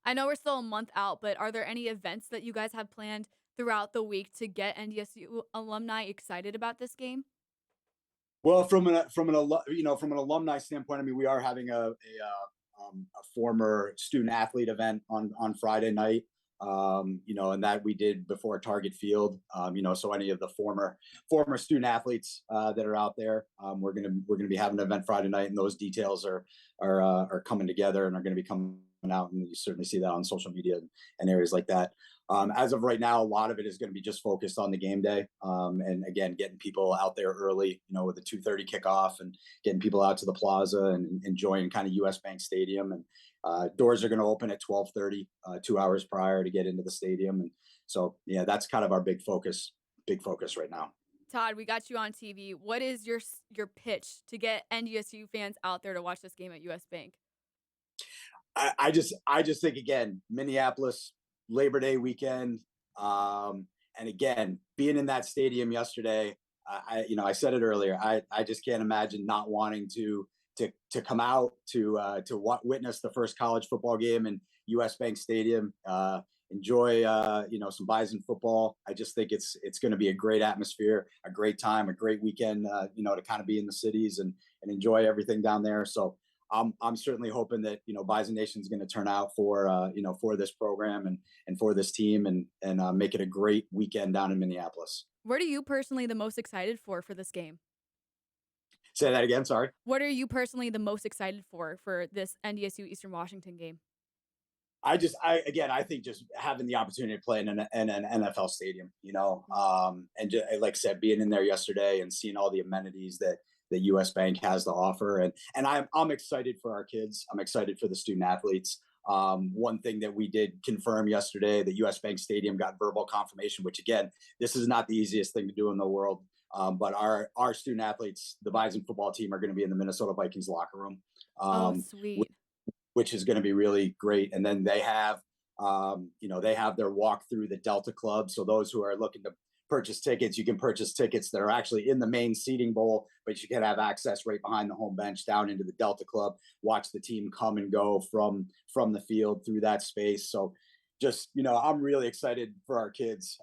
I know we're still a month out, but are there any events that you guys have planned throughout the week to get NDSU alumni excited about this game? Well, from an alumni standpoint, we are having a former student athlete event on Friday night, and that we did before Target Field. So any of the former student athletes that are out there, we're gonna be having an event Friday night, and those details are coming together and are going to be coming out, and you certainly see that on social media and areas like that. As of right now, a lot of it is going to be just focused on the game day. And again, getting people out there early, with the 2:30 kickoff and getting people out to the plaza and enjoying kind of US Bank Stadium. And doors are going to open at 12:30, 2 hours prior to get into the stadium. And so, yeah, that's kind of our big focus right now. Todd, we got you on TV. What is your pitch to get NDSU fans out there to watch this game at US Bank? I just think, again, Minneapolis, Labor Day weekend. And again, being in that stadium yesterday, I said it earlier, I just can't imagine not wanting to come out to witness the first college football game in US Bank Stadium, enjoy, some Bison football. I just think it's going to be a great atmosphere, a great time, a great weekend, to kind of be in the cities and enjoy everything down there. So I'm certainly hoping that, Bison Nation is going to turn out for this program and for this team and make it a great weekend down in Minneapolis. What are you personally the most excited for this game? Say that again. Sorry. What are you personally the most excited for this NDSU Eastern Washington game? I think just having the opportunity to play in an NFL stadium, and just, like I said, being in there yesterday and seeing all the amenities that US Bank has to offer. And I'm excited for our kids. I'm excited for the student athletes. One thing that we did confirm yesterday, that US Bank Stadium got verbal confirmation, which again, this is not the easiest thing to do in the world. But our student athletes, the Bison football team, are going to be in the Minnesota Vikings locker room. Sweet. Which is going to be really great. And then they have, they have their walk through the Delta Club. So those who are looking to purchase tickets, you can purchase tickets that are actually in the main seating bowl, but you can have access right behind the home bench down into the Delta Club, watch the team come and go from the field through that space. So just, I'm really excited for our kids.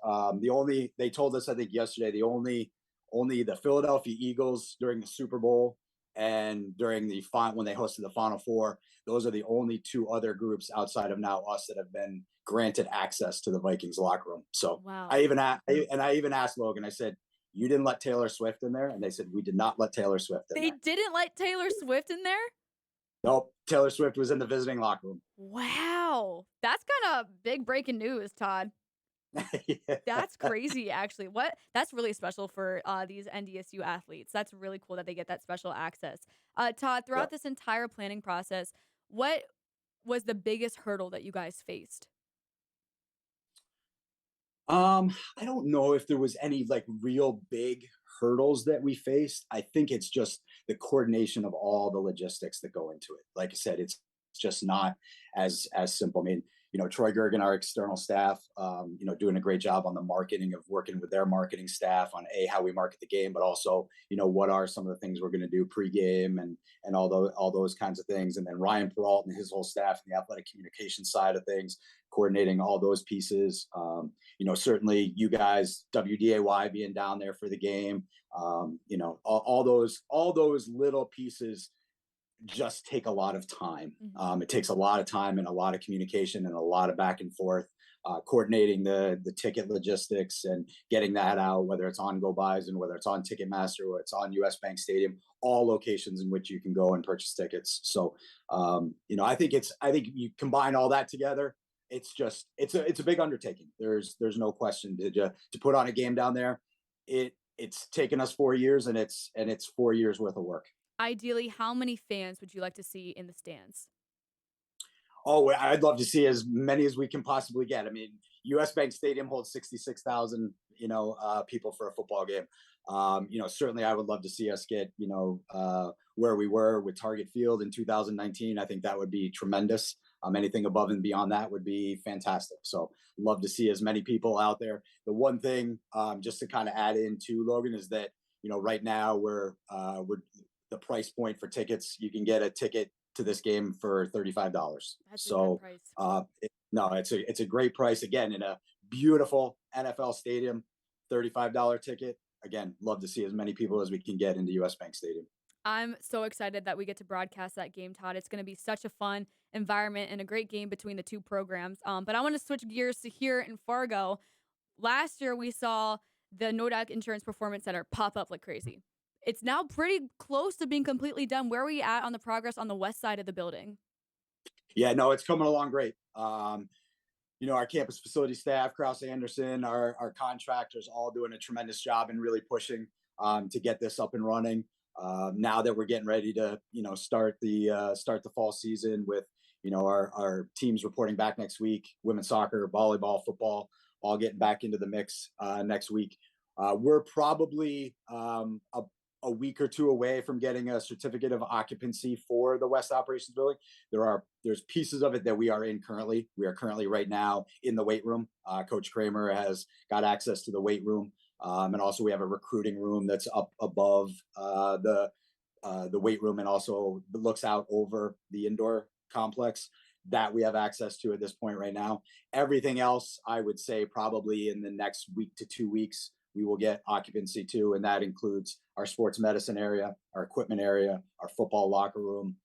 They told us, I think yesterday, only the Philadelphia Eagles during the Super Bowl and during when they hosted the Final Four, those are the only two other groups outside of now us that have been granted access to the Vikings locker room. So wow. I even asked Logan, I said, you didn't let Taylor Swift in there? And they said, we did not let Taylor Swift in there. They didn't let Taylor Swift in there? Nope. Taylor Swift was in the visiting locker room. Wow. That's kind of big breaking news, Todd. Yeah. That's crazy, actually. That's really special for these NDSU athletes. That's really cool that they get that special access. Todd, throughout this entire planning process, what was the biggest hurdle that you guys faced? I don't know if there was any real big hurdles that we faced. I think it's just the coordination of all the logistics that go into it. Like I said, it's just not as simple. I mean, Troy Gergen, our external staff, doing a great job on the marketing of working with their marketing staff on how we market the game, but also, what are some of the things we're going to do pregame and all those kinds of things. And then Ryan Peralt and his whole staff in the athletic communication side of things, coordinating all those pieces. Certainly you guys, WDAY being down there for the game, all those little pieces just take a lot of time. It takes a lot of time and a lot of communication and a lot of back and forth, coordinating the ticket logistics and getting that out, whether it's on Go Bison, whether it's on Ticketmaster, or it's on US Bank Stadium, all locations in which you can go and purchase tickets. So, I think you combine all that together. It's a big undertaking. There's no question to put on a game down there. It's taken us 4 years and it's 4 years worth of work. Ideally, how many fans would you like to see in the stands? Oh, I'd love to see as many as we can possibly get. I mean, US Bank Stadium holds 66,000, people for a football game. Certainly I would love to see us get, where we were with Target Field in 2019. I think that would be tremendous. Anything above and beyond that would be fantastic. So love to see as many people out there. The one thing, just to kind of add into Logan, is that, right now we're the price point for tickets. You can get a ticket to this game for $35. That's so a good price. it's a great price. Again, in a beautiful NFL stadium, $35 ticket. Again, love to see as many people as we can get into US Bank Stadium. I'm so excited that we get to broadcast that game, Todd. It's going to be such a fun environment and a great game between the two programs. But I want to switch gears to here in Fargo. Last year, we saw the Nodak Insurance Performance Center pop up like crazy. It's now pretty close to being completely done. Where are we at on the progress on the west side of the building? Yeah, no, it's coming along great. our campus facility staff, Kraus Anderson, our contractors, all doing a tremendous job and really pushing to get this up and running. Now that we're getting ready to, start the fall season with, our teams reporting back next week, women's soccer, volleyball, football, all getting back into the mix next week. We're probably a week or two away from getting a certificate of occupancy for the West Operations Building. There's pieces of it that we are currently. We are currently right now in the weight room. Coach Kramer has got access to the weight room. And also we have a recruiting room that's up above the weight room and also looks out over the indoor complex that we have access to at this point right now. Everything else, I would say probably in the next week to 2 weeks, we will get occupancy too. And that includes our sports medicine area, our equipment area, our football locker room,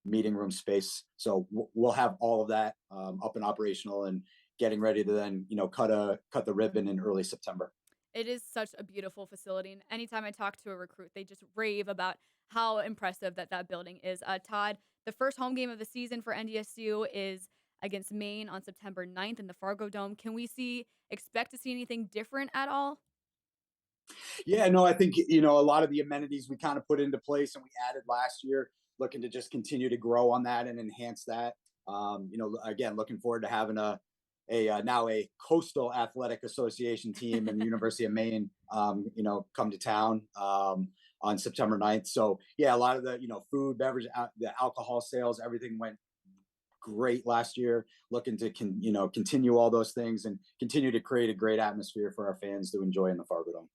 meeting room space. So we'll have all of that up and operational and getting ready to then, cut the ribbon in early September. It is such a beautiful facility. And anytime I talk to a recruit, they just rave about how impressive that building is. Todd, the first home game of the season for NDSU is against Maine on September 9th in the Fargo Dome. Can we expect to see anything different at all? Yeah, no, I think, a lot of the amenities we kind of put into place and we added last year, looking to just continue to grow on that and enhance that. Again, looking forward to having now a Coastal Athletic Association team and the University of Maine, come to town on September 9th. So yeah, a lot of the, food, beverage, the alcohol sales, everything went great last year. Looking to continue all those things and continue to create a great atmosphere for our fans to enjoy in the Fargo Dome.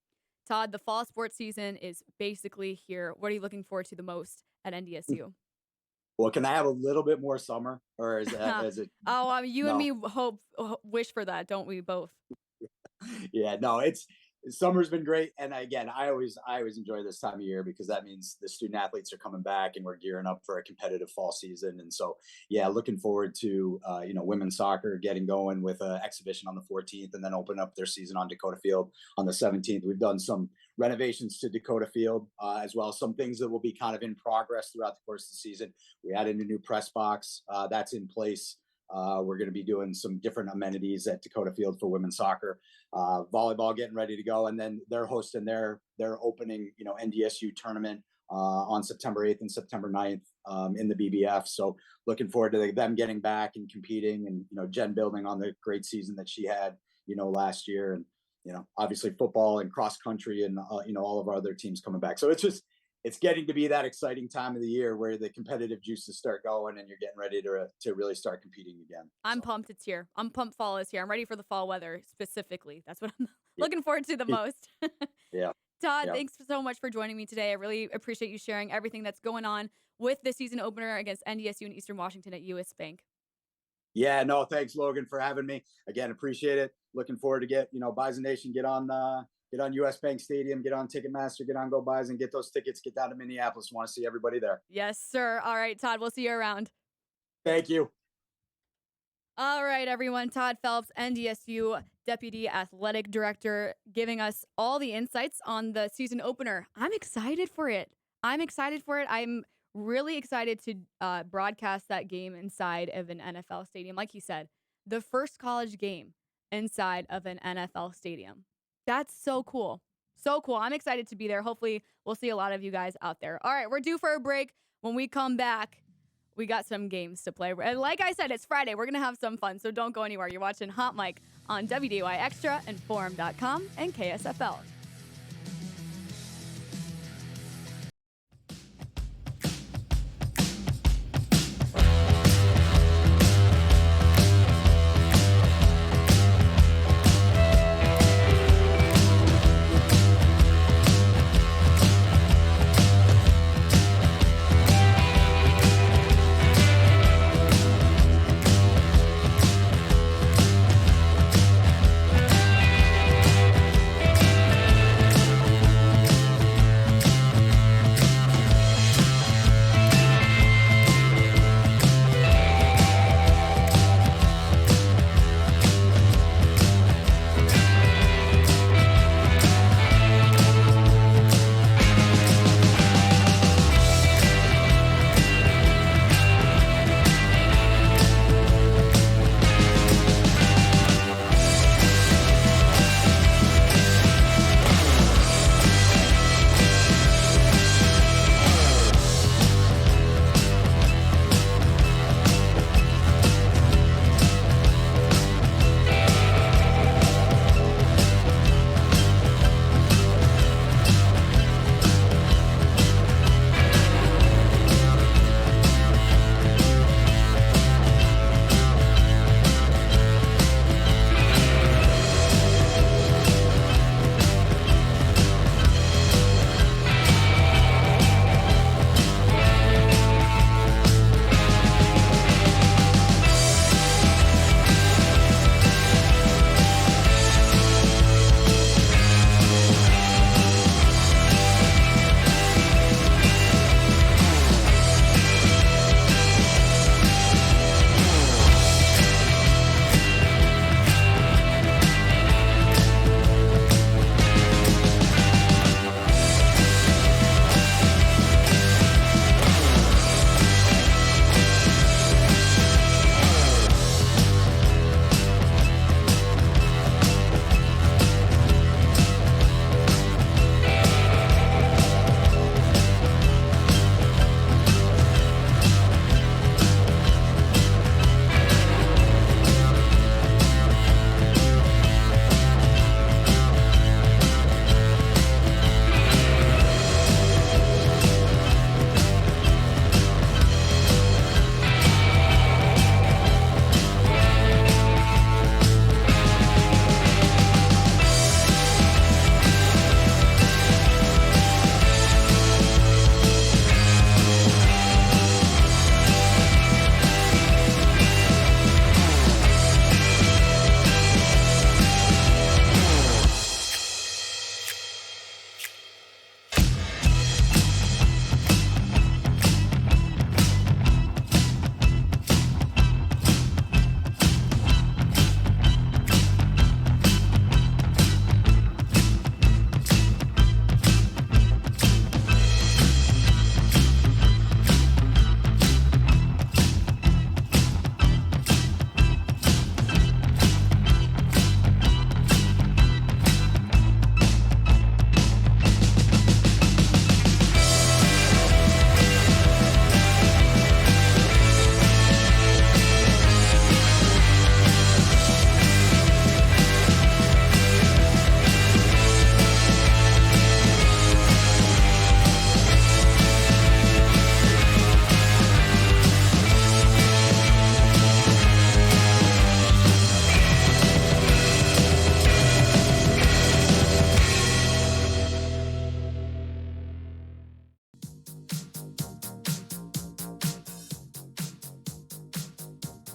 Todd, the fall sports season is basically here. What are you looking forward to the most at NDSU? Well, can I have a little bit more summer, or is it? You and me wish for that, don't we both? Yeah, no, summer's been great, and again, I always enjoy this time of year because that means the student athletes are coming back and we're gearing up for a competitive fall season. And so, yeah, looking forward to women's soccer getting going with an exhibition on the 14th, and then open up their season on Dakota Field on the 17th. We've done some renovations to Dakota Field as well. Some things that will be kind of in progress throughout the course of the season. We added a new press box that's in place. We're going to be doing some different amenities at Dakota Field for women's soccer, volleyball getting ready to go. And then they're hosting their opening, NDSU tournament on September 8th and September 9th in the BBF. So looking forward to them getting back and competing, and, Jen building on the great season that she had, last year. And, obviously football and cross country and, all of our other teams coming back. So it's getting to be that exciting time of the year where the competitive juices start going and you're getting ready to really start competing again. I'm pumped it's here. I'm pumped fall is here. I'm ready for the fall weather specifically. That's what I'm looking forward to the most. Yeah. Todd, thanks so much for joining me today. I really appreciate you sharing everything that's going on with the season opener against NDSU and Eastern Washington at US Bank. Yeah, no, thanks, Logan, for having me. Again, appreciate it. Looking forward to get Bison Nation, get on US Bank Stadium, get on Ticketmaster, get on Go Bison, get those tickets, get down to Minneapolis. Want to see everybody there. Yes, sir. All right, Todd, we'll see you around. Thank you. All right, everyone. Todd Phelps, NDSU Deputy Athletic Director, giving us all the insights on the season opener. I'm excited for it. I'm really excited to broadcast that game inside of an NFL stadium. Like you said, the first college game inside of an NFL stadium. That's so cool. So cool. I'm excited to be there. Hopefully, we'll see a lot of you guys out there. All right, we're due for a break. When we come back, we got some games to play. And like I said, it's Friday. We're going to have some fun, so don't go anywhere. You're watching Hot Mic on WDAY Extra and Forum.com and KSFL.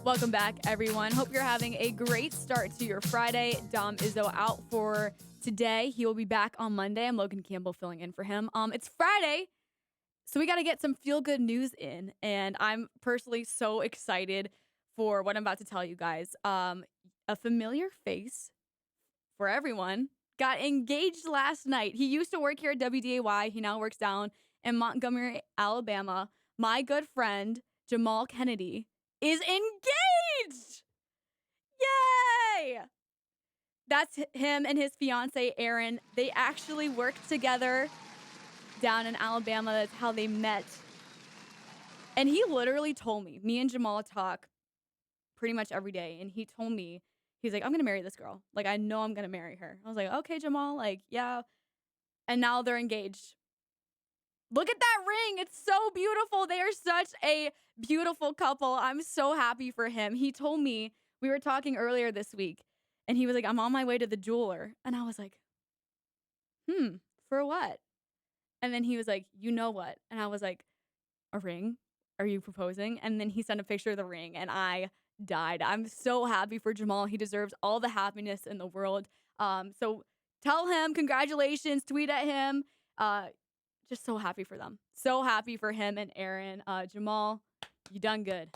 Welcome back, everyone. Hope you're having a great start to your Friday. Dom Izzo out for today. He will be back on Monday. I'm Logan Campbell filling in for him. It's Friday, so we got to get some feel-good news in, and I'm personally so excited for what I'm about to tell you guys. A familiar face for everyone got engaged last night. He used to work here at WDAY. He now works down in Montgomery, Alabama. My good friend, Jamal Kennedy, is engaged! Yay! That's him and his fiance, Erin. They actually worked together down in Alabama. That's how they met. And he literally told me and Jamal talk pretty much every day. And he told me, he's like, I'm going to marry this girl. Like, I know I'm going to marry her. I was like, okay, Jamal, like, yeah. And now they're engaged. Look at that ring. It's so beautiful. They are such a beautiful couple. I'm so happy for him. He told me, we were talking earlier this week, and he was like, I'm on my way to the jeweler. And I was like, for what? And then he was like, you know what? And I was like, a ring? Are you proposing? And then he sent a picture of the ring, and I died. I'm so happy for Jamal. He deserves all the happiness in the world. So tell him congratulations, tweet at him. Just so happy for them. So happy for him and Erin. Jamal, you done good.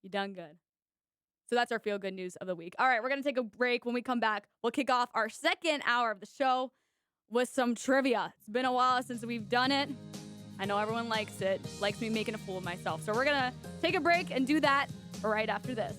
You done good. So that's our feel good news of the week. All right, we're going to take a break. When we come back, we'll kick off our second hour of the show with some trivia. It's been a while since we've done it. I know everyone likes it, likes me making a fool of myself. So we're going to take a break and do that right after this.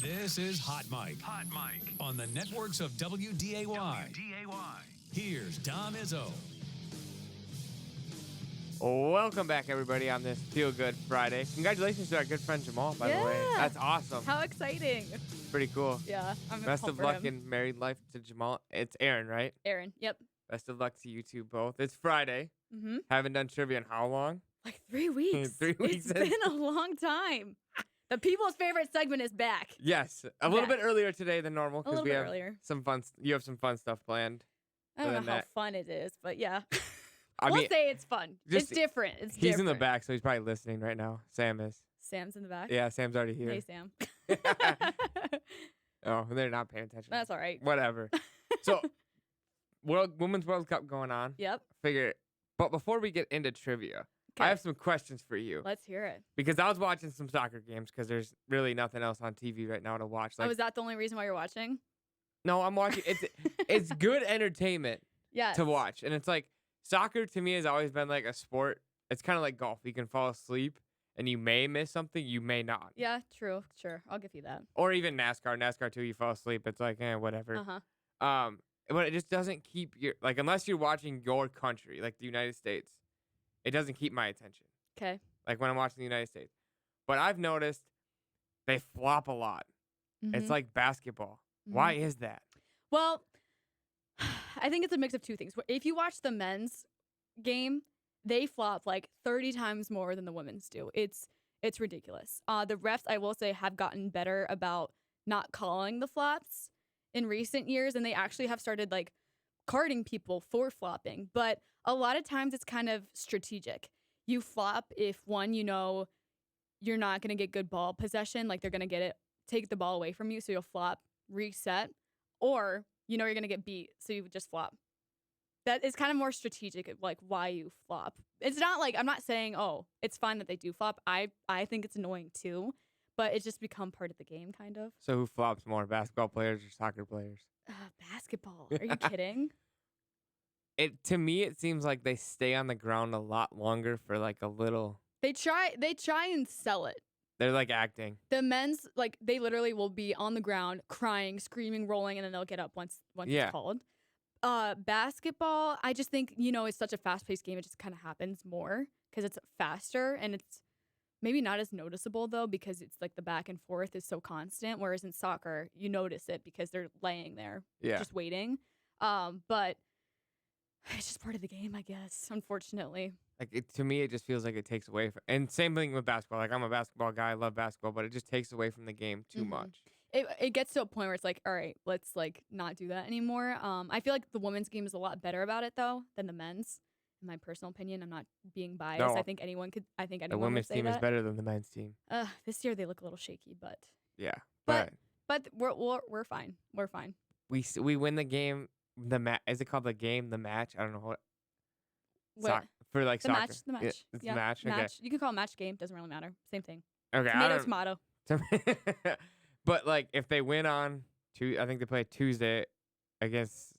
This is Hot Mic. Hot Mic. On the networks of WDAY. Here's Dom Izzo. Welcome back, everybody, on this Feel Good Friday. Congratulations to our good friend Jamal, by the way. That's awesome. How exciting. Pretty cool. Yeah, I'm Best pumped of for luck him. in married life to Jamal. It's Aaron, right? Aaron, yep. Best of luck to you two both. It's Friday. Mm-hmm. Haven't done trivia in how long? Like 3 weeks. 3 weeks. It's been a long time. The people's favorite segment is back. Yes, a little bit earlier today than normal because we have some fun. You have some fun stuff planned. I don't know how fun it is, but yeah. We'll say it's fun. It's different. It's he's different. in the back, so he's probably listening right now. Sam is. Sam's in the back? Yeah, Sam's already here. Hey, Sam. Oh, they're not paying attention. That's all right. Whatever. So, Women's World Cup going on. Yep. But before we get into trivia, I have some questions for you. Let's hear it. Because I was watching some soccer games because there's really nothing else on TV right now to watch. Was that the only reason why you're watching? No, I'm watching. It's good entertainment to watch. And it's like, soccer to me has always been like a sport. It's kind of like golf. You can fall asleep and you may miss something. You may not. Yeah, true. Sure. I'll give you that. Or even NASCAR. NASCAR too, you fall asleep. It's like, whatever. Uh-huh. But it just doesn't keep unless you're watching your country, like the United States, it doesn't keep my attention. Okay. Like when I'm watching the United States. But I've noticed they flop a lot. Mm-hmm. It's like basketball. Mm-hmm. Why is that? Well, I think it's a mix of two things. If you watch the men's game, they flop like 30 times more than the women's do. It's ridiculous. The refs, I will say, have gotten better about not calling the flops in recent years, and they actually have started like carding people for flopping. But a lot of times it's kind of strategic. You flop if one, you know, you're not going to get good ball possession, like they're going to take the ball away from you, so you'll flop, reset, or you know you're going to get beat, so you just flop. That is kind of more strategic, like why you flop. It's not like, I'm not saying, oh, it's fine that they do flop. I think it's annoying too, but it's just become part of the game, kind of. So who flops more, basketball players or soccer players? Basketball. Are you kidding? To me, it seems like they stay on the ground a lot longer for like a little. They try and sell it. They're like acting. The men's, like, they literally will be on the ground crying, screaming, rolling, and then they'll get up once it's called. Basketball, I just think, you know, it's such a fast-paced game. It just kind of happens more because it's faster, and it's maybe not as noticeable, though, because it's like the back and forth is so constant, whereas in soccer, you notice it because they're laying there just waiting. But it's just part of the game, I guess, unfortunately. Like, to me, it just feels like it takes away from, and same thing with basketball. Like, I'm a basketball guy. I love basketball, but it just takes away from the game too much. It gets to a point where it's like, all right, let's like not do that anymore. I feel like the women's game is a lot better about it though than the men's. In my personal opinion, I'm not being biased. No. I think anyone could. The women's team is better than the men's team. This year they look a little shaky, but yeah, but we're fine. We're fine. We win the game. Is it called the game? The match? I don't know what. For like the soccer. Match. The match. Yeah, it's the match. Okay. You can call it match game. Doesn't really matter. Same thing. Okay. Tomato. But like, if they win on I think they play Tuesday against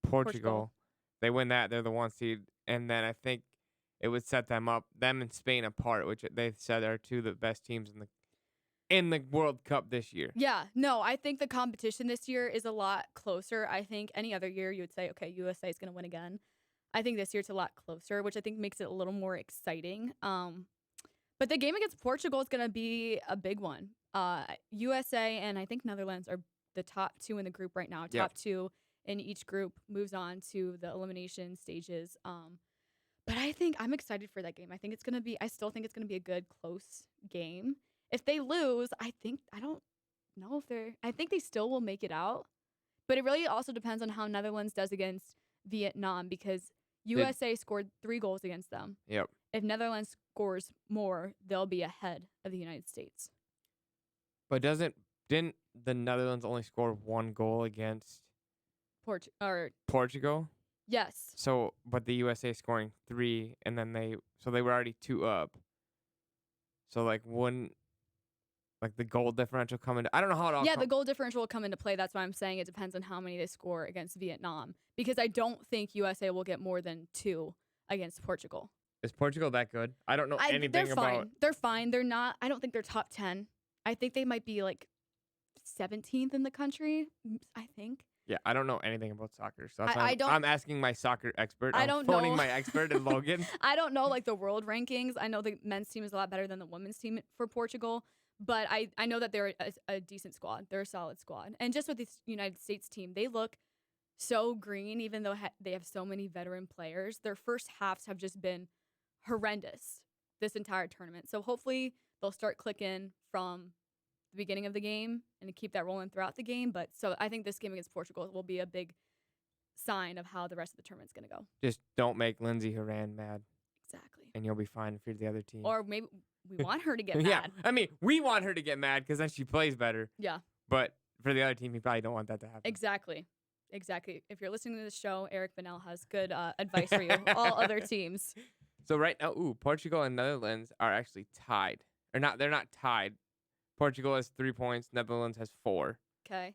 Portugal. They win that, they're the 1 seed, and then I think it would set them and Spain apart, which they said are two of the best teams in the World Cup this year. Yeah, no, I think the competition this year is a lot closer. I think any other year you would say, okay, USA is going to win again. I think this year it's a lot closer, which I think makes it a little more exciting. But the game against Portugal is going to be a big one. USA and I think Netherlands are the top two in the group right now. Top two in each group moves on to the elimination stages. But I think I'm excited for that game. I still think it's going to be a good, close game. If they lose, I don't know if I think they still will make it out. But it really also depends on how Netherlands does against Vietnam because USA scored 3 goals against them. Yep. If Netherlands scores more, they'll be ahead of the United States. But didn't the Netherlands only score 1 goal against Portugal? Yes. So, but the USA scoring 3, and then they were already 2 up. So like the goal differential come into, I don't know how it all. Yeah, the goal differential will come into play. That's why I'm saying it depends on how many they score against Vietnam because I don't think USA will get more than 2 against Portugal. Is Portugal that good? I don't know anything about. They're fine. They're not. I don't think they're top 10. I think they might be like 17th in the country, I think. Yeah, I don't know anything about soccer, so that's I why don't- I'm asking my soccer expert. I I'm don't phoning know. my expert in Logan. I don't know like the world rankings. I know the men's team is a lot better than the women's team for Portugal, but I know that they're a decent squad. They're a solid squad. And just with this United States team, they look so green, even though they have so many veteran players. Their first halves have just been horrendous this entire tournament. So hopefully they'll start clicking from the beginning of the game and to keep that rolling throughout the game. But so I think this game against Portugal will be a big sign of how the rest of the tournament's going to go. Just don't make Lindsey Horan mad. Exactly. And you'll be fine if you're the other team. Or maybe we want her to get Yeah, mad. I mean, we want her to get mad because then she plays better. Yeah. But for the other team, you probably don't want that to happen. Exactly. If you're listening to this show, Eric Bennell has good advice for you. All other teams. So right now, Portugal and Netherlands are actually tied. Or not, they're not tied. Portugal has 3 points, Netherlands has 4. Okay.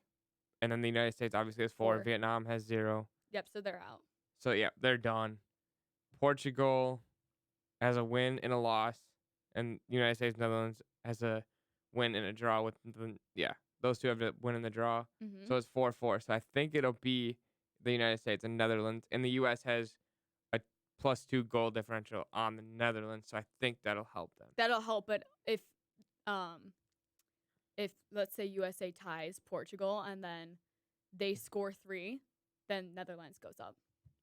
And then the United States obviously has 4. 4. Vietnam has 0. Yep, so they're out. So yeah, they're done. Portugal has a win and a loss, and United States Netherlands has a win and a draw with those two have a win and the draw. Mhm. So it's 4-4. So I think it'll be the United States and Netherlands, and the U.S. has a +2 goal differential on the Netherlands. So I think that'll help them. That'll help, but if let's say USA ties Portugal and then they score 3, then Netherlands goes up.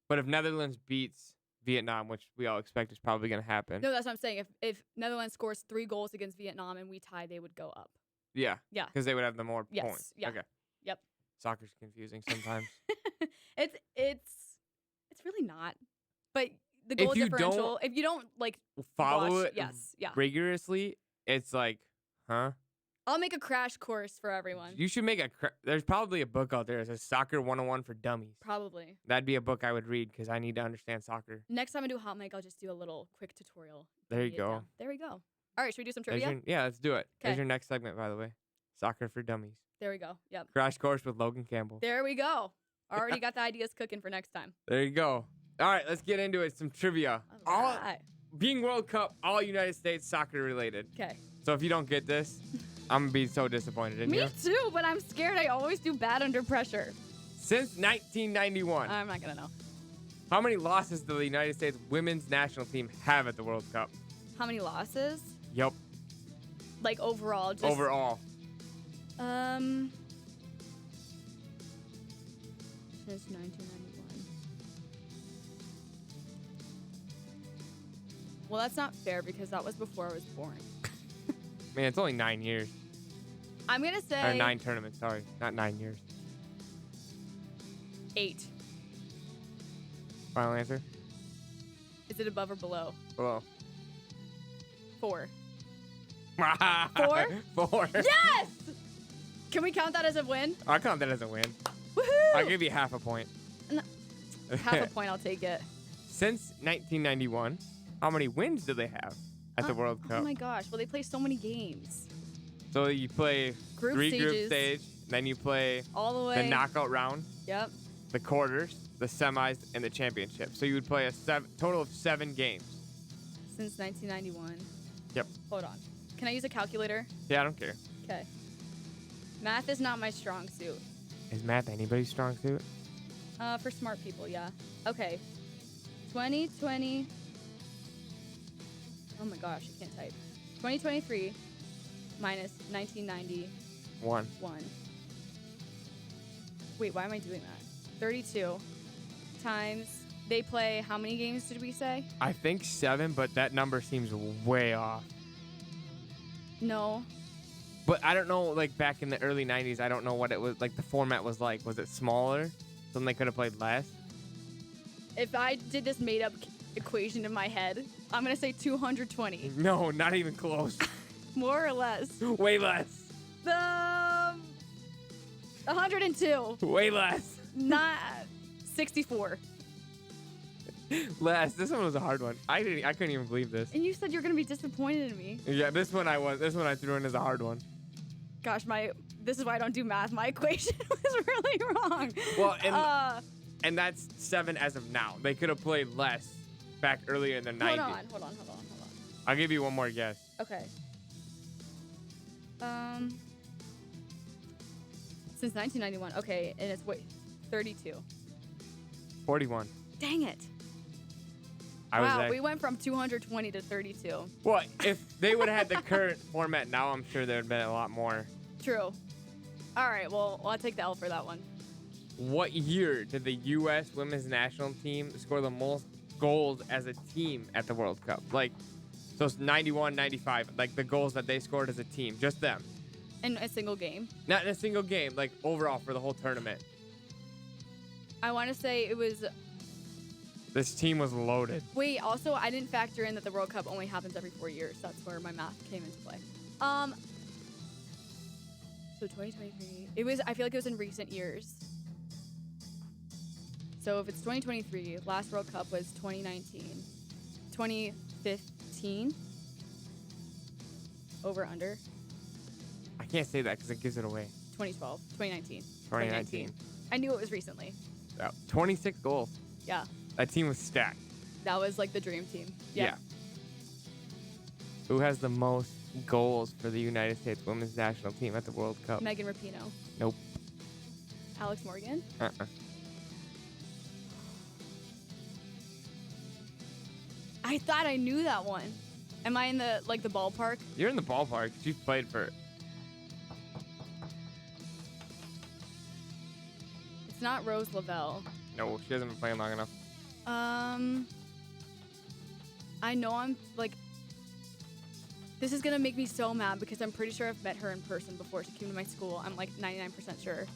But if Netherlands beats Vietnam, which we all expect is probably going to happen. No, that's what I'm saying. If Netherlands scores 3 goals against Vietnam and we tie, they would go up. Yeah. Yeah. Because they would have the more Yes. points. Yeah. Okay. Yep. Soccer's confusing sometimes. It's really not. But the goal If you differential, don't if you don't like Follow watch, it yes, yeah. rigorously, it's like, huh? I'll make a crash course for everyone. You should make there's probably a book out there that says Soccer 101 for Dummies. Probably. That'd be a book I would read because I need to understand soccer. Next time I do hot mic, I'll just do a little quick tutorial. There you Get it go. down. There we go. All right, should we do some There's trivia? yeah, let's do it. There's 'Kay. your next segment, by the way. Soccer for Dummies. There we go. Yep. Crash course with Logan Campbell. There we go. Already got the ideas cooking for next time. There you go. All right, let's get into it. Some trivia. All right. Being World Cup, all United States soccer related. Okay. So if you don't get this, I'm going to be so disappointed in Me you. too, but I'm scared. I always do bad under pressure. Since 1991, I'm not going to know. how many losses does the United States women's national team have at the World Cup? How many losses? Yep. Like overall? Just, Overall. Since 1991. Well, that's not fair because that was before I was born. Man, it's only 9 years. I'm going to say... Or 9 tournaments, sorry. Not 9 years. 8. Final answer? Is it above or below? Below. 4. 4? 4. Yes! Can we count that as a win? I count that as a win. Woohoo! I'll give you half a point. No. Half a point, I'll take it. Since 1991, how many wins do they have at the World Cup? Oh my gosh. Well, they play so many games. So you play Group 3 group stages. stage, then you play All the way. the knockout round, Yep. the quarters, the semis, and the championship. So you would play a total of 7 games. Since 1991. Yep. Hold on. Can I use a calculator? Yeah, I don't care. Okay. Math is not my strong suit. Is math anybody's strong suit? For smart people, yeah. Okay. 2020. Oh my gosh, I can't type. 2023 minus 1991. 1. Wait, why am I doing that? 32 times. They play how many games did we say? I think 7, but that number seems way off. No. But I don't know, like back in the early 90s, I don't know what it was, like the format was like. Was it smaller? So then they could have played less? If I did this made up equation in my head, I'm going to say 220. No, not even close. More or less. Way less. 102. Way less. Not 64. Less. This one was a hard one. I couldn't even believe this. And you said you're going to be disappointed in me. Yeah, this one I threw in as a hard one. Gosh, this is why I don't do math. My equation was really wrong. Well, and that's 7 as of now. They could have played less back earlier in the 90s. Hold on. I'll give you one more guess. Okay. Since 1991. Okay, and it's 32. 41. Dang it. Wow, we went from 220 to 32. Well, if they would have had the current format now, I'm sure there would have been a lot more. True. All right, well, I'll take the L for that one. What year did the U.S. women's national team score the most goals as a team at the World Cup? Like, so it's 91, 95, like the goals that they scored as a team, just them. In a single game? Not in a single game, like overall for the whole tournament. I want to say it was... This team was loaded. Wait, also, I didn't factor in that the World Cup only happens every 4 years. That's where my math came into play. So 2023. It was, I feel like it was in recent years. So if it's 2023, last World Cup was 2019. 2015? Over, under? I can't say that because it gives it away. 2012. 2019. 2019. I knew it was recently. 26 goals. Yeah. That team was stacked. That was like the dream team. Yeah. Who has the most goals for the United States women's national team at the World Cup? Megan Rapinoe. Nope. Alex Morgan? Uh-uh. I thought I knew that one. Am I in the the ballpark? You're in the ballpark. She's played for... It's not Rose Lavelle. No, she hasn't been playing long enough. I know I'm this is gonna make me so mad because I'm pretty sure I've met her in person before she came to my school. I'm like 99% sure.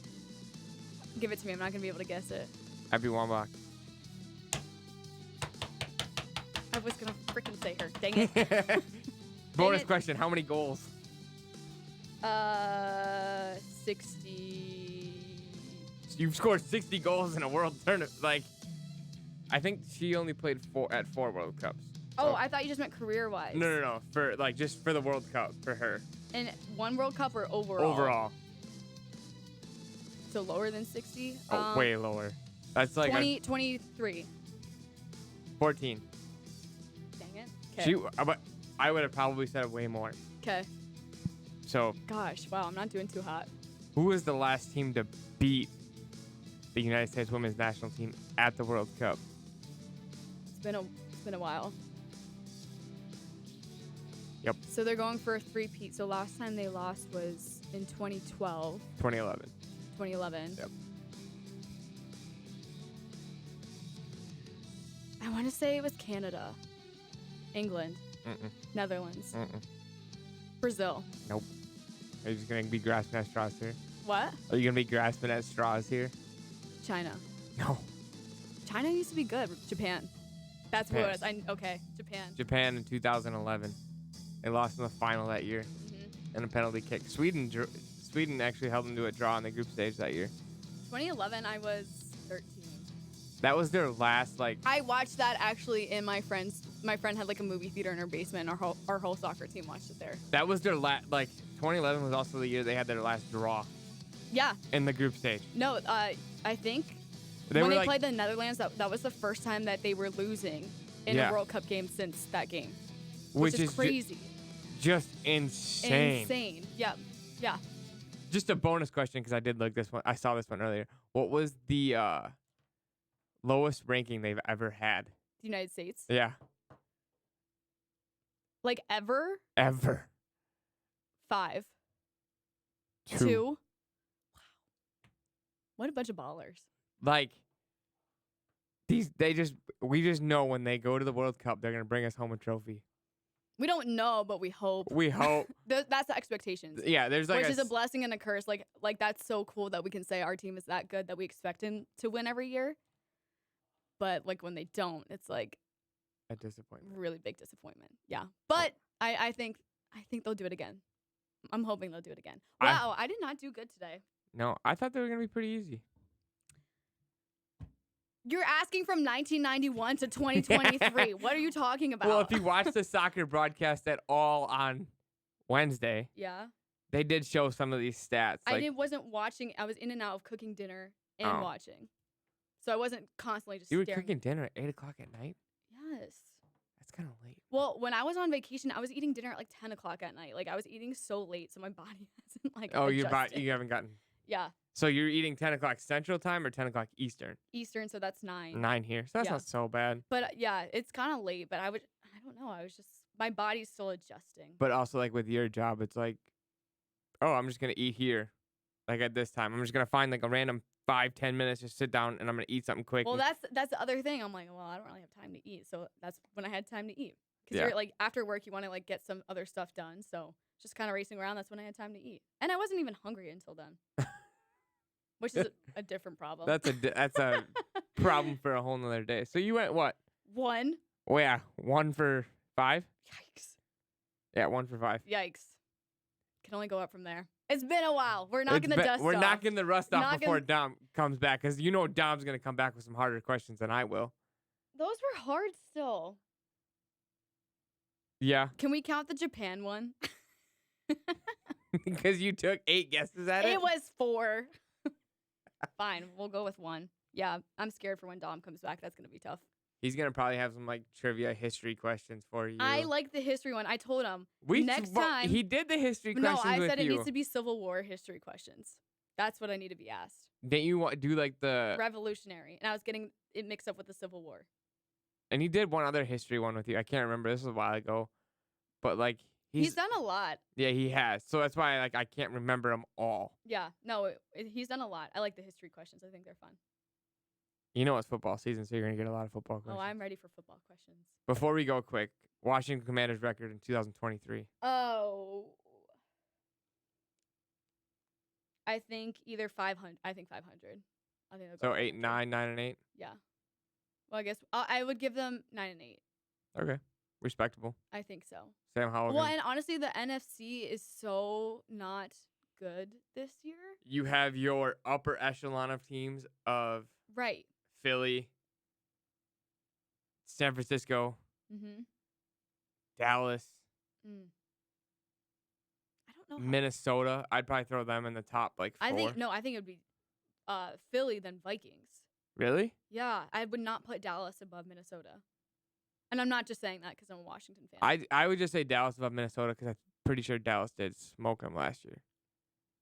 Give it to me. I'm not gonna be able to guess it. Abby Wambach. I was gonna freaking say her. Dang it. Bonus question: how many goals? 60. You've scored 60 goals in a World Tournament. Like, I think she only played 4 World Cups. Oh, I thought you just meant career-wise. No. For just for the World Cup for her. And one World Cup or overall? Overall. So lower than 60? Oh, way lower. That's like 23. 14. Dang it. Okay. I would have probably said way more. Okay. So. Gosh, wow, I'm not doing too hot. Who was the last team to beat the United States women's national team at the World Cup? It's been a while. Yep. So they're going for a three-peat. So last time they lost was in 2012. 2011. 2011. Yep. I want to say it was Canada, England, Netherlands, Brazil. Nope. Are you just going to be grasping at straws here? What? Are you going to be grasping at straws here? China. No. China used to be good. Japan. That's what it was. Okay, Japan. Japan in 2011. They lost in the final that year in a penalty kick. Sweden actually held them to a draw in the group stage that year. 2011, I was 13. That was their last, I watched that actually in my friend had a movie theater in her basement, and our whole soccer team watched it there. That was their last, 2011 was also the year they had their last draw. Yeah. In the group stage. No, I think when they played the Netherlands, that was the first time that they were losing in a World Cup game since that game. Which is crazy. Just insane. Insane. Yeah. Yeah. Just a bonus question, because I did look this one. I saw this one earlier. What was the lowest ranking they've ever had? The United States? Yeah. Ever? Ever. 5. 2. Wow. What a bunch of ballers. We just know when they go to the World Cup, they're going to bring us home a trophy. We don't know, but we hope. We hope. That's the expectations. Yeah, there's which is a blessing and a curse. Like that's so cool that we can say our team is that good that we expect them to win every year. But when they don't, it's a disappointment. Really big disappointment. Yeah. But I think they'll do it again. I'm hoping they'll do it again. Wow, I did not do good today. No, I thought they were going to be pretty easy. You're asking from 1991 to 2023. What are you talking about? Well, if you watch the soccer broadcast at all on Wednesday, they did show some of these stats. I wasn't watching. I was in and out of cooking dinner and watching. So I wasn't constantly just You were staring. cooking dinner at 8 o'clock at night? Yes. That's kind of late. Well, when I was on vacation, I was eating dinner at 10 o'clock at night. I was eating so late, so my body hasn't Oh, adjusted. you haven't gotten... Yeah. So you're eating 10 o'clock Central Time or 10 o'clock Eastern? Eastern, so that's 9. 9 here. So that's Yeah. not so bad. But yeah, it's kind of late. But I don't know. I was just my body's still adjusting. But also, like, with your job, it's like, oh, I'm just going to eat here, like, at this time. I'm just going to find, like, a random 5-10 minutes, just sit down, and I'm going to eat something quick. Well, that's the other thing. I'm like, well, I don't really have time to eat. So that's when I had time to eat. Because Yeah. you're like, after work, you want to, like, get some other stuff done. So just kind of racing around. That's when I had time to eat. And I wasn't even hungry until then. Which is a different problem. That's a problem for a whole nother day. So you went what? 1. Oh, yeah. 1 for 5? Yikes. Yeah, 1 for 5. Yikes. Can only go up from there. It's been a while. We're knocking the dust off. We're knocking the rust off before Dom comes back, because you know Dom's going to come back with some harder questions than I will. Those were hard still. Yeah. Can we count the Japan one? Because you took 8 guesses at it? It was 4. Fine, we'll go with 1. Yeah, I'm scared for when Dom comes back. That's going to be tough. He's going to probably have some, like, trivia history questions for you. I like the history one. I told him next well, time. He did the history questions No, I with said you. it needs to be Civil War history questions. That's what I need to be asked. Didn't you do, like, the... Revolutionary. And I was getting it mixed up with the Civil War. And he did one other history one with you. I can't remember. This was a while ago. But, like... He's done a lot. Yeah, he has. So that's why, like, I can't remember them all. Yeah, no, he's done a lot. I like the history questions. I think they're fun. You know it's football season, so you're going to get a lot of football questions. Oh, I'm ready for football questions. Before we go quick, Washington Commanders record in 2023. Oh. I think either 500. I think 500. I think So 8-9, 9-8? Yeah. Well, I guess I would give them 9-8. Okay. Respectable. I think so. Sam Howell. Well, and honestly, the NFC is so not good this year. You have your upper echelon of teams of Right. Philly, San Francisco, Mm-hmm. Dallas, I don't know. Minnesota. I'd probably throw them in the top, like, 4. I think it would be Philly then Vikings. Really? Yeah, I would not put Dallas above Minnesota. And I'm not just saying that because I'm a Washington fan. I would just say Dallas above Minnesota because I'm pretty sure Dallas did smoke them last year.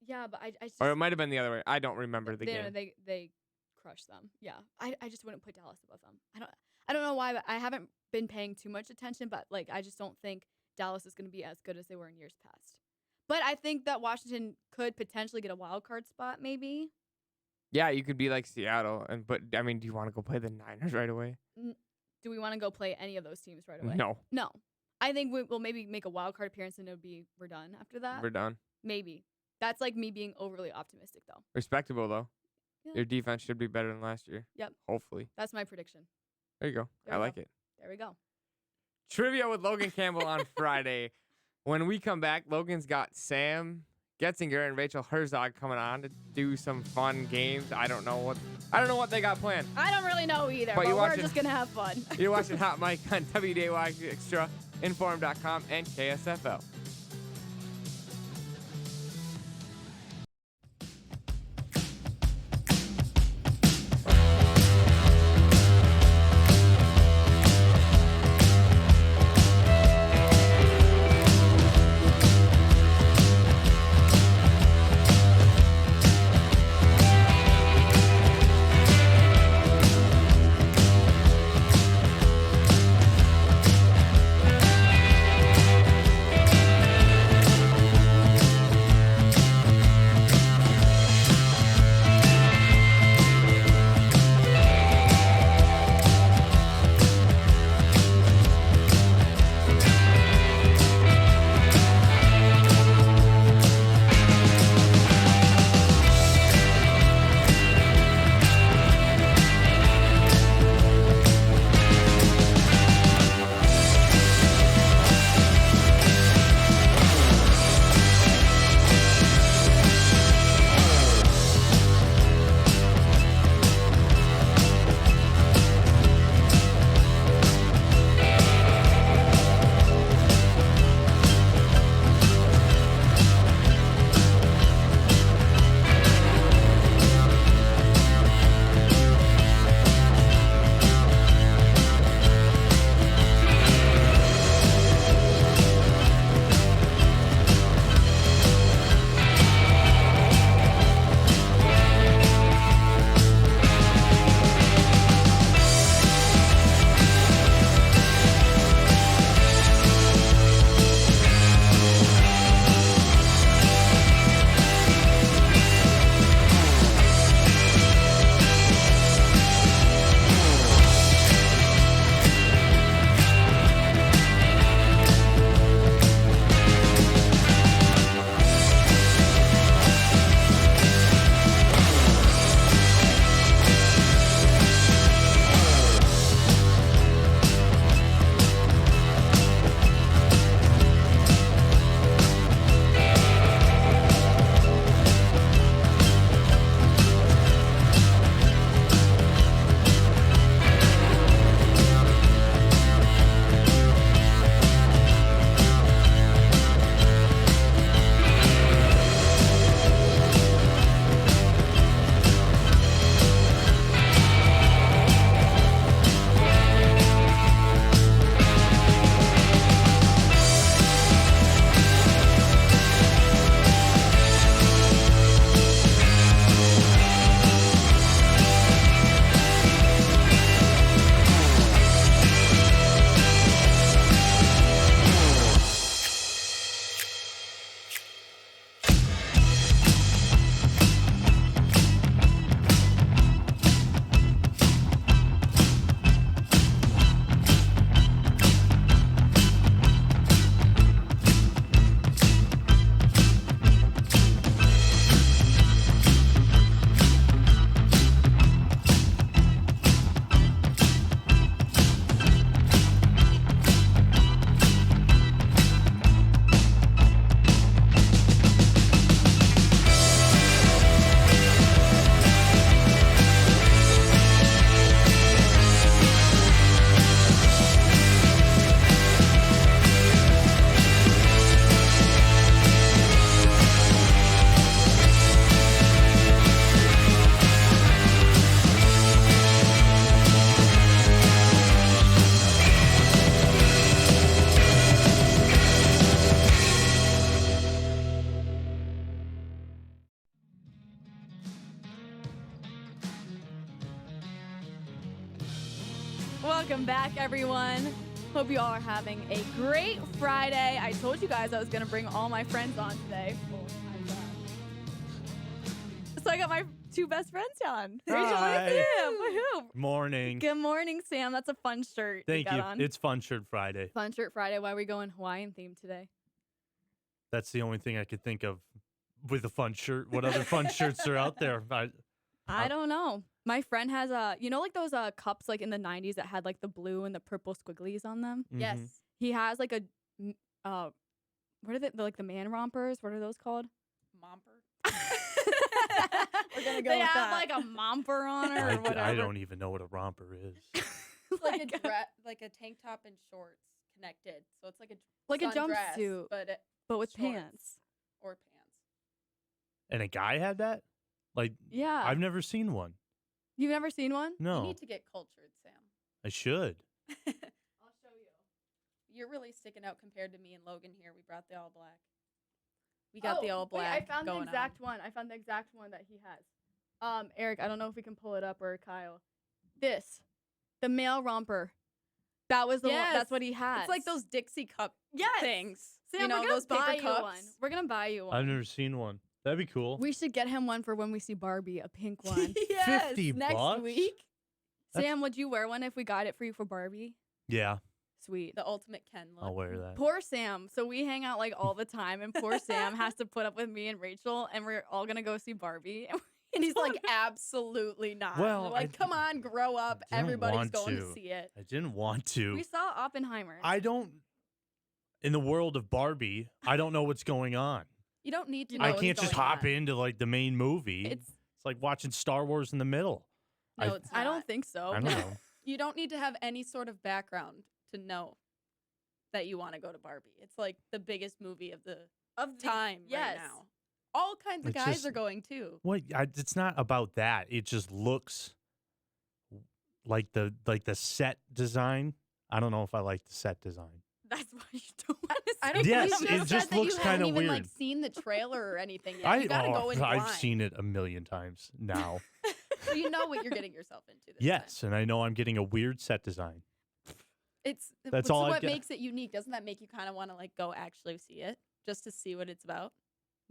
Yeah, but I just... Or it might have been the other way. I don't remember the game. They crushed them. Yeah, I just wouldn't put Dallas above them. I don't know why, but I haven't been paying too much attention, but, like, I just don't think Dallas is going to be as good as they were in years past. But I think that Washington could potentially get a wild card spot, maybe. Yeah, you could be like Seattle, but I mean, do you want to go play the Niners right away? Do we want to go play any of those teams right away? No. No. I think we'll maybe make a wild card appearance and we're done after that. We're done. Maybe. That's like me being overly optimistic, though. Respectable, though. Yeah. Your defense should be better than last year. Yep. Hopefully. That's my prediction. There you go. I like it. There we go. Trivia with Logan Campbell on Friday. When we come back, Logan's got Sam Goetzinger and Rachel Herzog coming on to do some fun games. I don't know what they got planned. I don't really know either, but we're just going to have fun. You're watching Hot Mike on WDAY Extra, Inform.com, and KSFL. Welcome back, everyone. Hope you all are having a great Friday. I told you guys I was going to bring all my friends on today. So I got my two best friends on. Rachel and Sam. Woohoo. Morning. Good morning, Sam. That's a fun shirt. Thank you. On. It's Fun Shirt Friday. Fun Shirt Friday. Why are we going Hawaiian themed today? That's the only thing I could think of with a fun shirt. What other fun shirts are out there? I don't know. My friend has like those cups like in the 90s that had like the blue and the purple squigglies on them? Mm-hmm. Yes. He has like a, what are they, like the man rompers? What are those called? Momper. We're going to go They with have that. like a momper on it or whatever. I don't even know what a romper is. It's like a dress, like a tank top and shorts connected. So it's like a jumpsuit, sundress, but with shorts pants. or pants. And a guy had that? Like, Yeah. I've never seen one. You've never seen one? No. You need to get cultured, Sam. I should. I'll show you. You're really sticking out compared to me and Logan here. We brought the all black. We got the all black. Wait, I found the going exact on. one. I found the exact one that he has. Eric, I don't know if we can pull it up or Kyle. The male romper. That was the one. That's what he has. It's like those Dixie cup things. Sam, you know, we're gonna those paper buy you cups. one. We're gonna buy you one. I've never seen one. That'd be cool. We should get him one for when we see Barbie, a pink one. Yes, $50 next week. Sam, would you wear one if we got it for you for Barbie? Yeah, Sweet. The ultimate Ken look. I'll wear that. Poor Sam. So we hang out like all the time, and poor Sam has to put up with me and Rachel, and we're all gonna go see Barbie. And he's like, absolutely not. Well, We're like, come on, grow up. didn't Everybody's want going to. to see it. I didn't want to. We saw Oppenheimer. I don't. In the world of Barbie, I don't know what's going on. You don't need to know I what's can't just going hop on. into like the main movie. It's like watching Star Wars in the middle. No, it's I don't not. think so. I don't know. You don't need to have any sort of background to know that you want to go to Barbie. It's like the biggest movie of the time yes. right now. All kinds of It's guys just- are going too. Well, it's not about that. It just looks like the set design. I don't know if I like the set design. That's why you don't want to see I don't Yes, think you it just just said that looks you haven't kinda even like weird. seen the trailer or anything yet. You gotta go in I've blind. seen it a million times now. So you know what you're getting yourself into. This Yes, and I know I'm getting a weird set design. It's That's so all I what get. makes it unique. Doesn't that make you kind of want to like go actually see it just to see what it's about?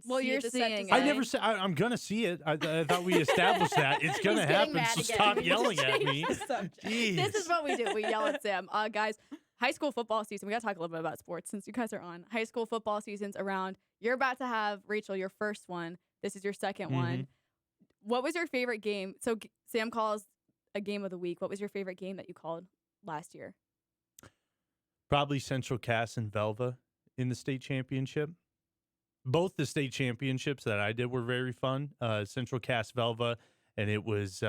Well, See you're the set seeing design? I never said I'm gonna see it. I thought we established that it's gonna He's getting happen. mad So again. stop We just yelling at changed me. the subject. Jeez. This is what we do. We yell at Sam. Guys, high school football season. We got to talk a little bit about sports since you guys are on. High school football season's around. You're about to have, Rachel, your first one. This is your second one. What was your favorite game? So Sam calls a game of the week. What was your favorite game that you called last year? Probably Central Cass and Velva in the state championship. Both the state championships that I did were very fun. Central Cass Velva, and it was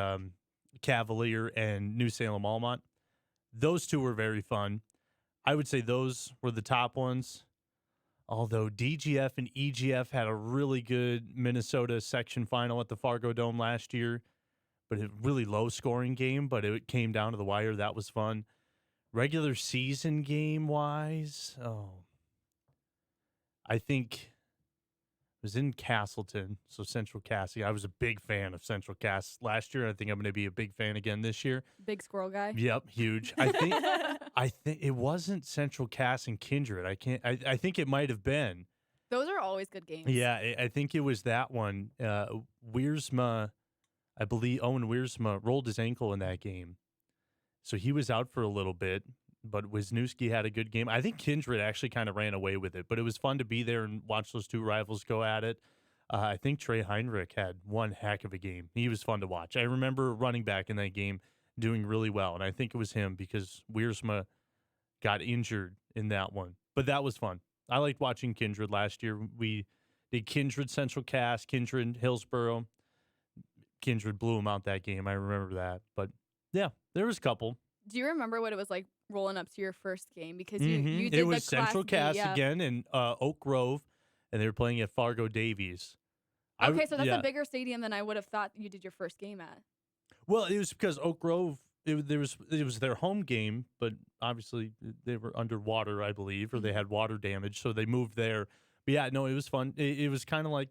Cavalier and New Salem Almont. Those two were very fun. I would say those were the top ones. Although DGF and EGF had a really good Minnesota section final at the Fargo Dome last year, but a really low scoring game, but it came down to the wire. That was fun. Regular season game wise, I think it was in Castleton, so Central Cass. I was a big fan of Central Cass last year. I think I'm going to be a big fan again this year. Big squirrel guy. Yep, huge. I think it wasn't Central Cass and Kindred. I think it might have been. Those are always good games. Yeah, I think it was that one. Wiersma, I believe Owen Wiersma rolled his ankle in that game. So he was out for a little bit, but Wisniewski had a good game. I think Kindred actually kind of ran away with it, but it was fun to be there and watch those two rivals go at it. I think Trey Heinrich had one heck of a game. He was fun to watch. I remember running back in that game doing really well, and I think it was him because Wiersma got injured in that one. But that was fun. I liked watching Kindred last year. We did Kindred Central Cass, Kindred Hillsboro. Kindred blew him out that game. I remember that. But yeah, there was a couple. Do you remember what it was like rolling up to your first game? Because you did it was the Class Central B, Cass yeah. again in Oak Grove, and they were playing at Fargo Davies. Okay, so that's a bigger stadium than I would have thought you did your first game at. Well, it was because Oak Grove, it was their home game, but obviously they were underwater, I believe, or they had water damage, so they moved there. But yeah, no, it was fun. It was kind of like,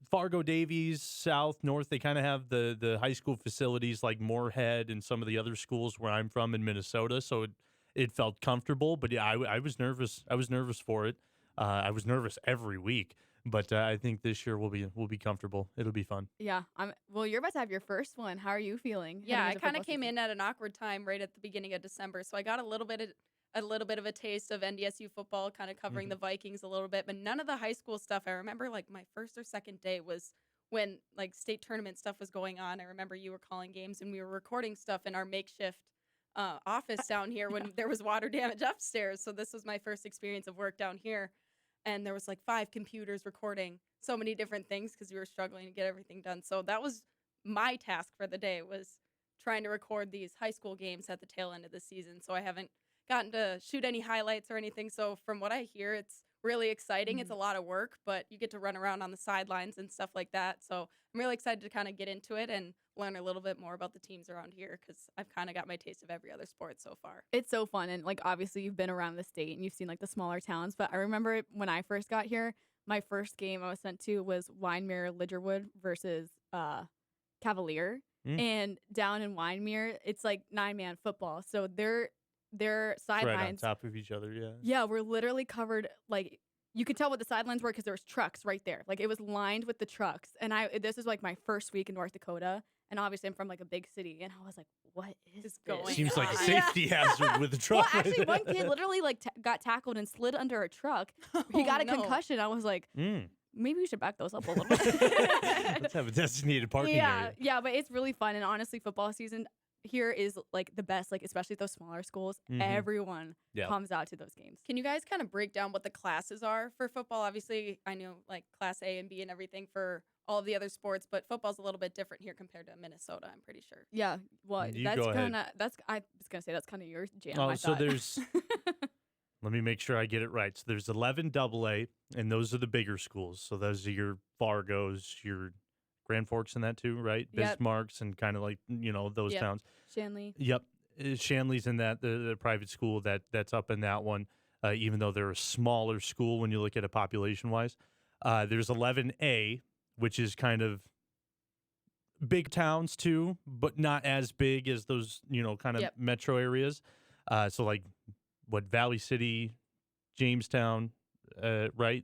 Fargo, Davies, South, North, they kind of have the high school facilities like Moorhead and some of the other schools where I'm from in Minnesota. So it felt comfortable. But yeah, I was nervous. I was nervous for it. I was nervous every week. But I think this year we'll be comfortable. It'll be fun. Yeah. Well, you're about to have your first one. How are you feeling? Yeah, I kind of came in at an awkward time right at the beginning of December, so I got a little bit of a taste of NDSU football, kind of covering the Vikings a little bit, but none of the high school stuff. I remember like my first or second day was when like state tournament stuff was going on. I remember you were calling games and we were recording stuff in our makeshift office down here when there was water damage upstairs. So this was my first experience of work down here. And there was like 5 computers recording so many different things because we were struggling to get everything done. So that was my task for the day, was trying to record these high school games at the tail end of the season. So I haven't gotten to shoot any highlights or anything. So from what I hear, it's really exciting. It's a lot of work, but you get to run around on the sidelines and stuff like that. So I'm really excited to kind of get into it and learn a little bit more about the teams around here because I've kind of got my taste of every other sport so far. It's so fun. And like, obviously you've been around the state and you've seen like the smaller towns, but I remember when I first got here, my first game I was sent to was Wyndmere Lidgerwood versus Cavalier. And down in Wyndmere, it's like 9-man football. So their sidelines right on top of each other. Yeah. Yeah, we're literally covered. Like you could tell what the sidelines were because there was trucks right there. Like it was lined with the trucks. And this is like my first week in North Dakota, and obviously I'm from like a big city, and I was like, "What is this going?" Seems like a safety hazard with the truck. Well, actually, one kid literally like got tackled and slid under a truck. He got a concussion. I was like, maybe we should back those up a little bit. Let's have a designated parking area. Yeah, but it's really fun, and honestly, football season here is like the best, like especially those smaller schools. Everyone comes out to those games. Can you guys kind of break down what the classes are for football? Obviously, I know like Class A and B and everything for all of the other sports, but football's a little bit different here compared to Minnesota, I'm pretty sure. Yeah, well, You that's go ahead. kind of I was gonna say that's kind of your jam. Oh, I so thought. there's. Let me make sure I get it right. So there's 11 AA, and those are the bigger schools. So those are your Fargos, your Grand Forks, and that too, right? Yep. Bismarcks and kind of like those towns. Shanley. Yep, Shanley's in that the private school that's up in that one. Even though they're a smaller school when you look at it population wise, there's 11A, which is kind of big towns too, but not as big as those kind of metro areas. So like what Valley City, Jamestown, right?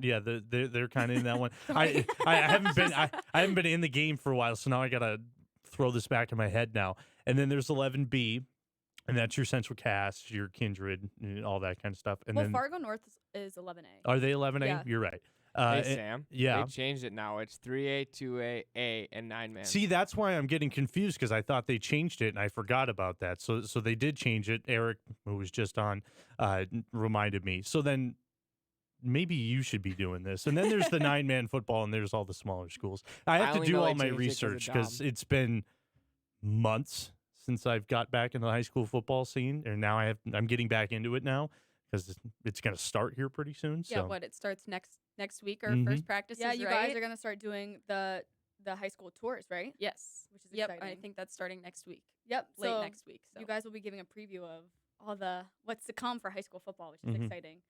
Yeah, they're kind of in that one. I haven't been in the game for a while, so now I gotta throw this back in my head now. And then there's 11B, and that's your Central Cass, your Kindred, and all that kind of stuff. And then Fargo North is 11A. Are they 11A? Yeah. You're right. Hey, Sam. Yeah. They changed it now. It's 3A, 2A, A, and 9-man. See, that's why I'm getting confused because I thought they changed it and I forgot about that. So they did change it. Eric, who was just on, reminded me. So then maybe you should be doing this. And then there's the 9-man football and there's all the smaller schools. I have to do all my research because it's been months since I've got back in the high school football scene, and now I'm getting back into it now because it's going to start here pretty soon. Yeah, so. it starts next week or first practices, Yeah, you right? guys are gonna start doing the high school tours, right? Yes. Which is Yep, exciting. I think that's starting next week. Yep, Late so next week. So. You guys will be giving a preview of all the what's to come for high school football, which is Mhm. exciting.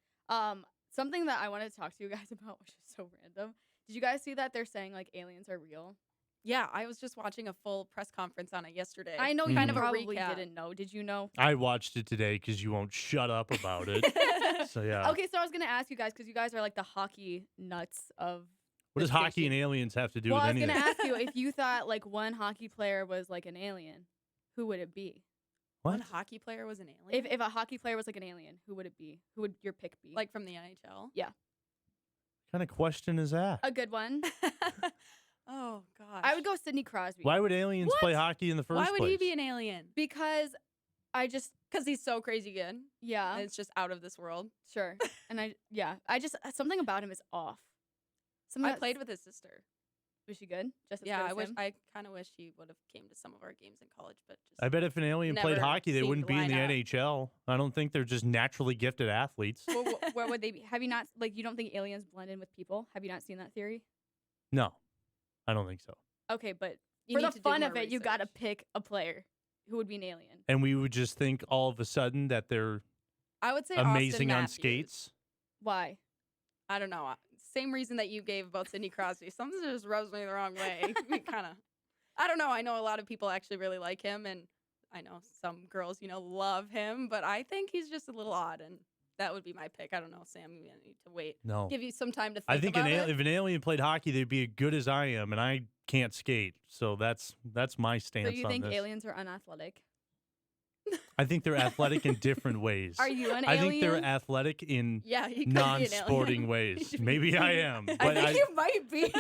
Something that I wanted to talk to you guys about, which is so random. Did you guys see that they're saying like aliens are real? Yeah, I was just watching a full press conference on it yesterday. I know kind you of a probably recap. didn't know. Did you know? I watched it today because you won't shut up about it. So yeah. Okay, so I was gonna ask you guys because you guys are like the hockey nuts of. What does hockey and aliens have to do Well, with I was anything? gonna ask you if you thought like one hockey player was like an alien, who would it be? One hockey player was an alien? If a hockey player was like an alien, who would it be? Who would your pick be? Like from the NHL? Yeah. What kind of question is that? A good one. Oh gosh. I would go Sidney Crosby. Why would aliens play hockey in the first Why place? would he be an alien? Because because he's so crazy good. Yeah. And it's just out of this world. Sure. And I just something about him is off. I played with his sister. Was she good? Just as Yeah, good as him? I kind of wish he would have came to some of our games in college, but just I bet if an alien played never hockey, they seemed wouldn't to be in the line up. NHL. I don't think they're just naturally gifted athletes. Well, where would they be? Have you not you don't think aliens blend in with people? Have you not seen that theory? No, I don't think so. Okay, but You for need the to do fun more of it, you got to pick a player who would be an alien. And we would just think all of a sudden that they're I would say amazing Austin on Matthews. skates. Why? I don't know. same reason that you gave about Sidney Crosby. Something just rubs me the wrong way. I don't know. I know a lot of people actually really like him, and I know some girls, love him, but I think he's just a little odd, and that would be my pick. I don't know, Sam. You need to wait. No. Give you some time to think I think about it. if an alien played hockey, they'd be as good as I am, and I can't skate. So that's my stance on So this. you think aliens are unathletic? I think they're athletic in different ways. Are you an I think they're alien? athletic in Yeah, you could be an non-sporting alien. ways. Maybe I am. But I think you might be.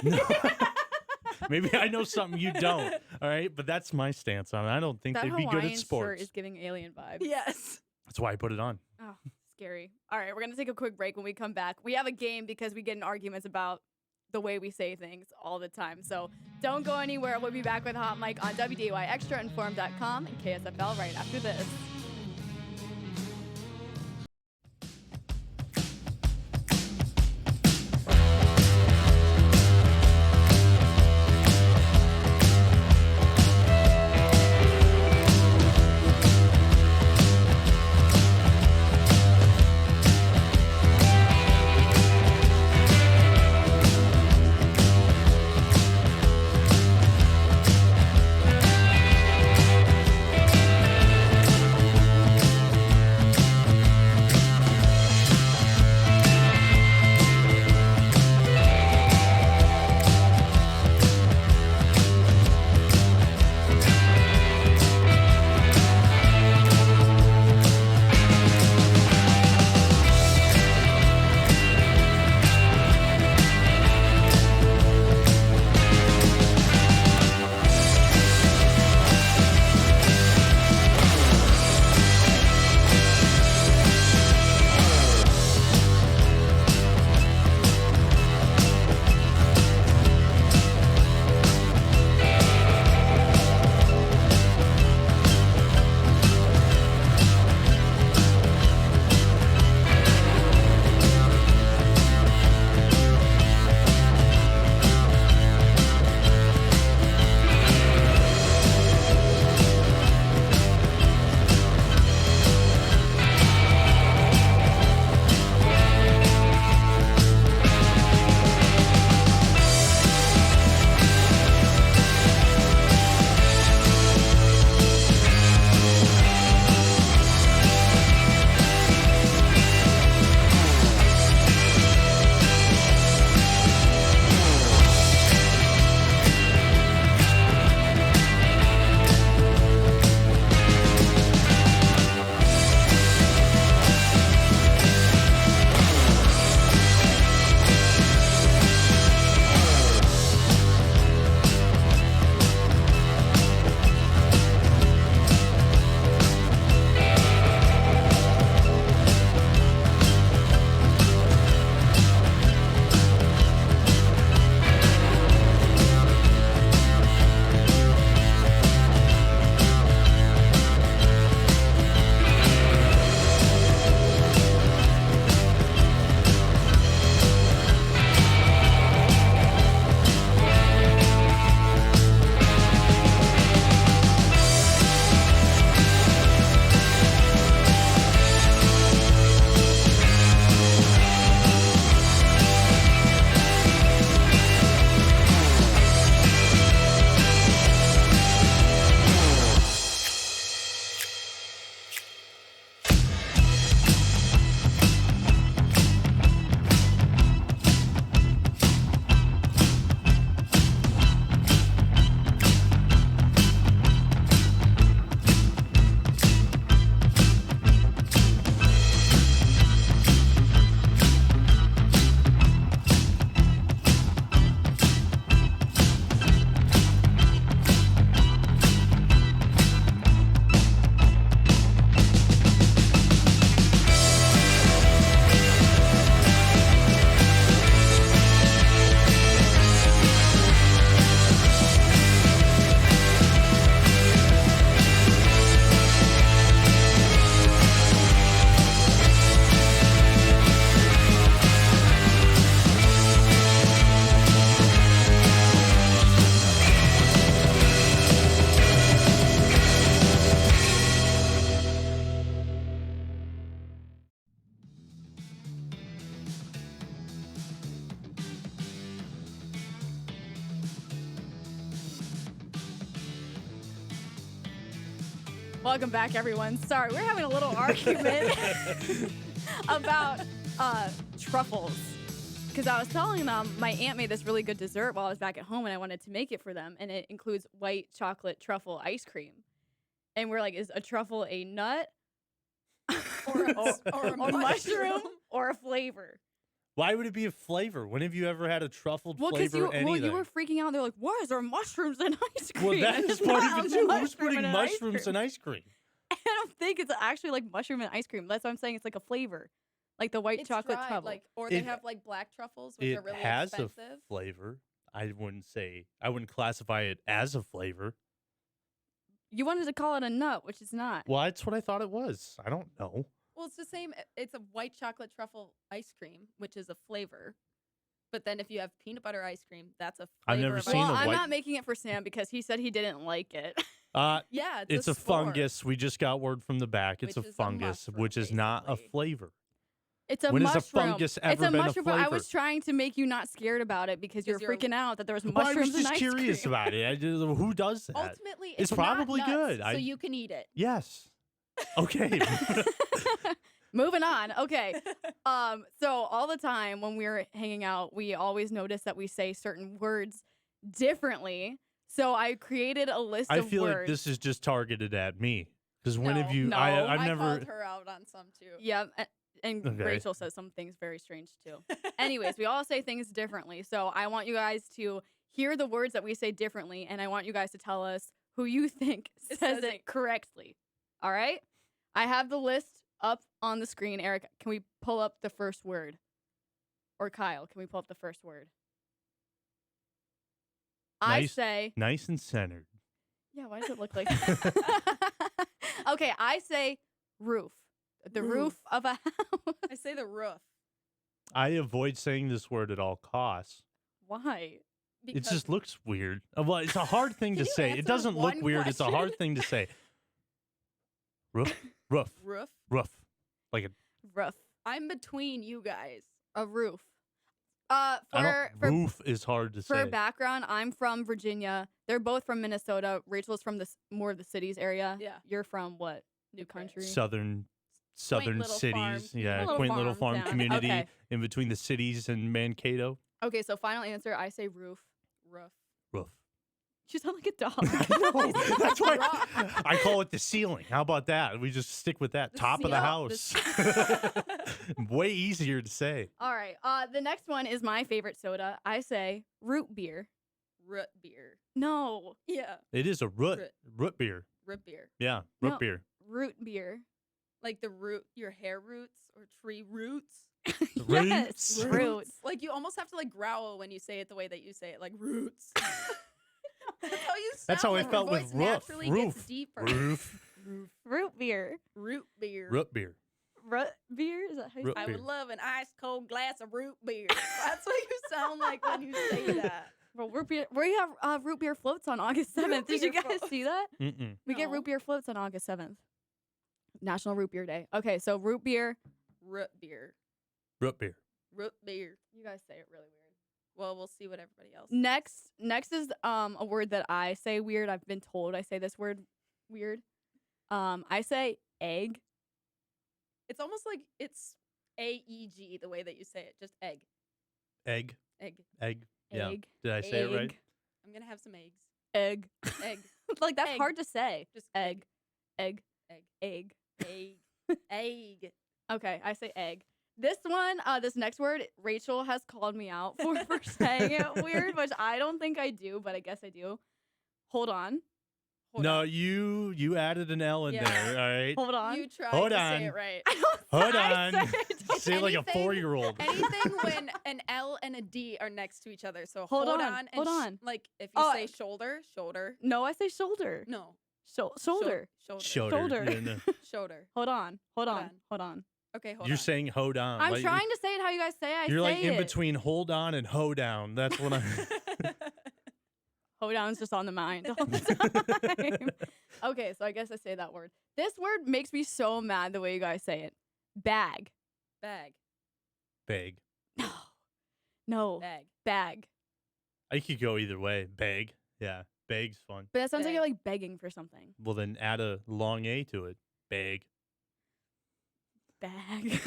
maybe I know something you don't. All right, but that's my stance on it. I don't think That they'd be good Hawaiian at shirt sports. is giving alien vibes. Yes. That's why I put it on. Oh, scary. All right, we're going to take a quick break. When we come back, we have a game because we get in arguments about the way we say things all the time. So don't go anywhere. We'll be back with Hot Mike on WDAY ExtraInformed.com and KSFL right after this. Welcome back, everyone. Sorry, we're having a little argument about truffles. Because I was telling them my aunt made this really good dessert while I was back at home, and I wanted to make it for them. And it includes white chocolate truffle ice cream. And we're like, is a truffle a nut or a mushroom or a flavor? Why would it be a flavor? When have you ever had a truffled Well, because flavor anything? you were freaking out. They're like, why is there mushrooms in ice cream? Well, that is It's part not of it a too. Who's mushroom putting in mushrooms in ice cream? I don't think it's actually like mushroom and ice cream. That's what I'm saying. It's like a flavor, like the white It's chocolate dried, truffle. or they have like black truffles, which are really has expensive. a flavor. I wouldn't classify it as a flavor. You wanted to call it a nut, which is not. Well, that's what I thought it was. I don't know. Well, it's the same. It's a white chocolate truffle ice cream, which is a flavor. But then if you have peanut butter ice cream, that's a flavor. I've never seen Well, a I'm white. not making it for Sam because he said he didn't like it. Yeah, it's a spore. fungus. We just got word from the back. It's Which a is a fungus, mushroom, which is not a flavor. It's a When has mushroom. a fungus it's ever a been a mushroom, but I flavor? was trying to make you not scared about it because you're 'Cause you're- freaking out that there was Well, I mushrooms was in just ice curious cream. about it. Who does that? Ultimately, It's not probably nuts, good. so you can eat it. Yes. Okay. Moving on. Okay. So all the time when we're hanging out, we always notice that we say certain words differently. So I created a list I of feel words. like this is just targeted at me. Because when have you? No. I've I never. called her out on some too. Yeah, and Okay. Rachel says some things very strange too. Anyways, we all say things differently. So I want you guys to hear the words that we say differently, and I want you guys to tell us who you think says it correctly. All right? I have the list up on the screen. Eric, can we pull up the first word? Or Kyle, can we pull up the first word? I say... Nice and centered. Yeah, why does it look like Okay, I say roof. The roof of a house. I say the roof. I avoid saying this word at all costs. Why? It just looks weird. Well, it's a hard thing to you say. It answer doesn't look one weird. It's a hard question? thing to say. Roof. Roof. Roof. Roof. Like a Roof. I'm between you guys. A roof. roof is hard to For say. background, I'm from Virginia. They're both from Minnesota. Rachel's from more of the cities area. Yeah. You're from what? New country? Southern little cities. farm. Yeah, Little quaint little farm farm town. community Okay. in between the cities and Mankato. Okay, so final answer, I say roof. Roof. Roof. You sound like a dog. No, that's why I call it the ceiling. How about that? We just stick with that. Top of the house. Way easier to say. All right. The next one is my favorite soda. I say root beer. Root beer. No. Yeah. It is a root beer. Root beer. Yeah, root No. beer. Root beer. Like the root, your hair roots or tree roots. Yes. Roots. Like you almost have to like growl when you say it the way that you say it, like roots. That's how you sound. That's how I like, felt your with voice roof. naturally Roof. gets deeper. Roof. Root beer. Root beer. Root beer. Root beer? Is that how you Root I beer. would love an ice cold glass of root beer. That's what you sound like when you say that. Well, root beer. We have root beer floats on August 7th. Did you beer guys floats. see that? Mm-mm. We get No. root beer floats on August 7th. National Root Beer Day. Okay, so root beer. Root beer. Root beer. Root beer. You guys say it really weird. Well, we'll see what everybody else. Next is a word that I say weird. I've been told I say this word weird. I say egg. It's almost like it's AEG the way that you say it. Just egg. Egg. Egg. Egg. Yeah. Egg. Did I say it right? Egg. I'm gonna have some eggs. Egg. Egg. Like that's Egg. hard to say. Just Egg. Egg. Egg. Egg. Egg. Egg. Okay, I say egg. This one, this next word, Rachel has called me out for saying it weird, which I don't think I do, but I guess I do. Hold on. No, you added an L in Yeah. there. All right. Hold on. You tried Hold to on. say it right. Hold I on. said it. Say it like a Anything- 4-year-old. Anything when an L and a D are next to each other. So Hold hold on, on. And hold on. like if you Oh, say shoulder, shoulder. No, I say shoulder. No. Shoulder. Shoulder. Shoulder. Yeah, no. Shoulder. Hold on. Hold on. on. Hold on. Okay, hold You're on. saying hold on. I'm like, trying to say it how you guys say it. You're I like say in it. between hold on and hoe down. That's what I'm. Hold down's just on the mind all the time. Okay, so I guess I say that word. This word makes me so mad the way you guys say it. Bag. Bag. Bag. No. Bag. Bag. I could go either way. Bag. Yeah. Bag's fun. But that sounds like you're like begging for something. Well, then add a long A to it. Bag. Bag.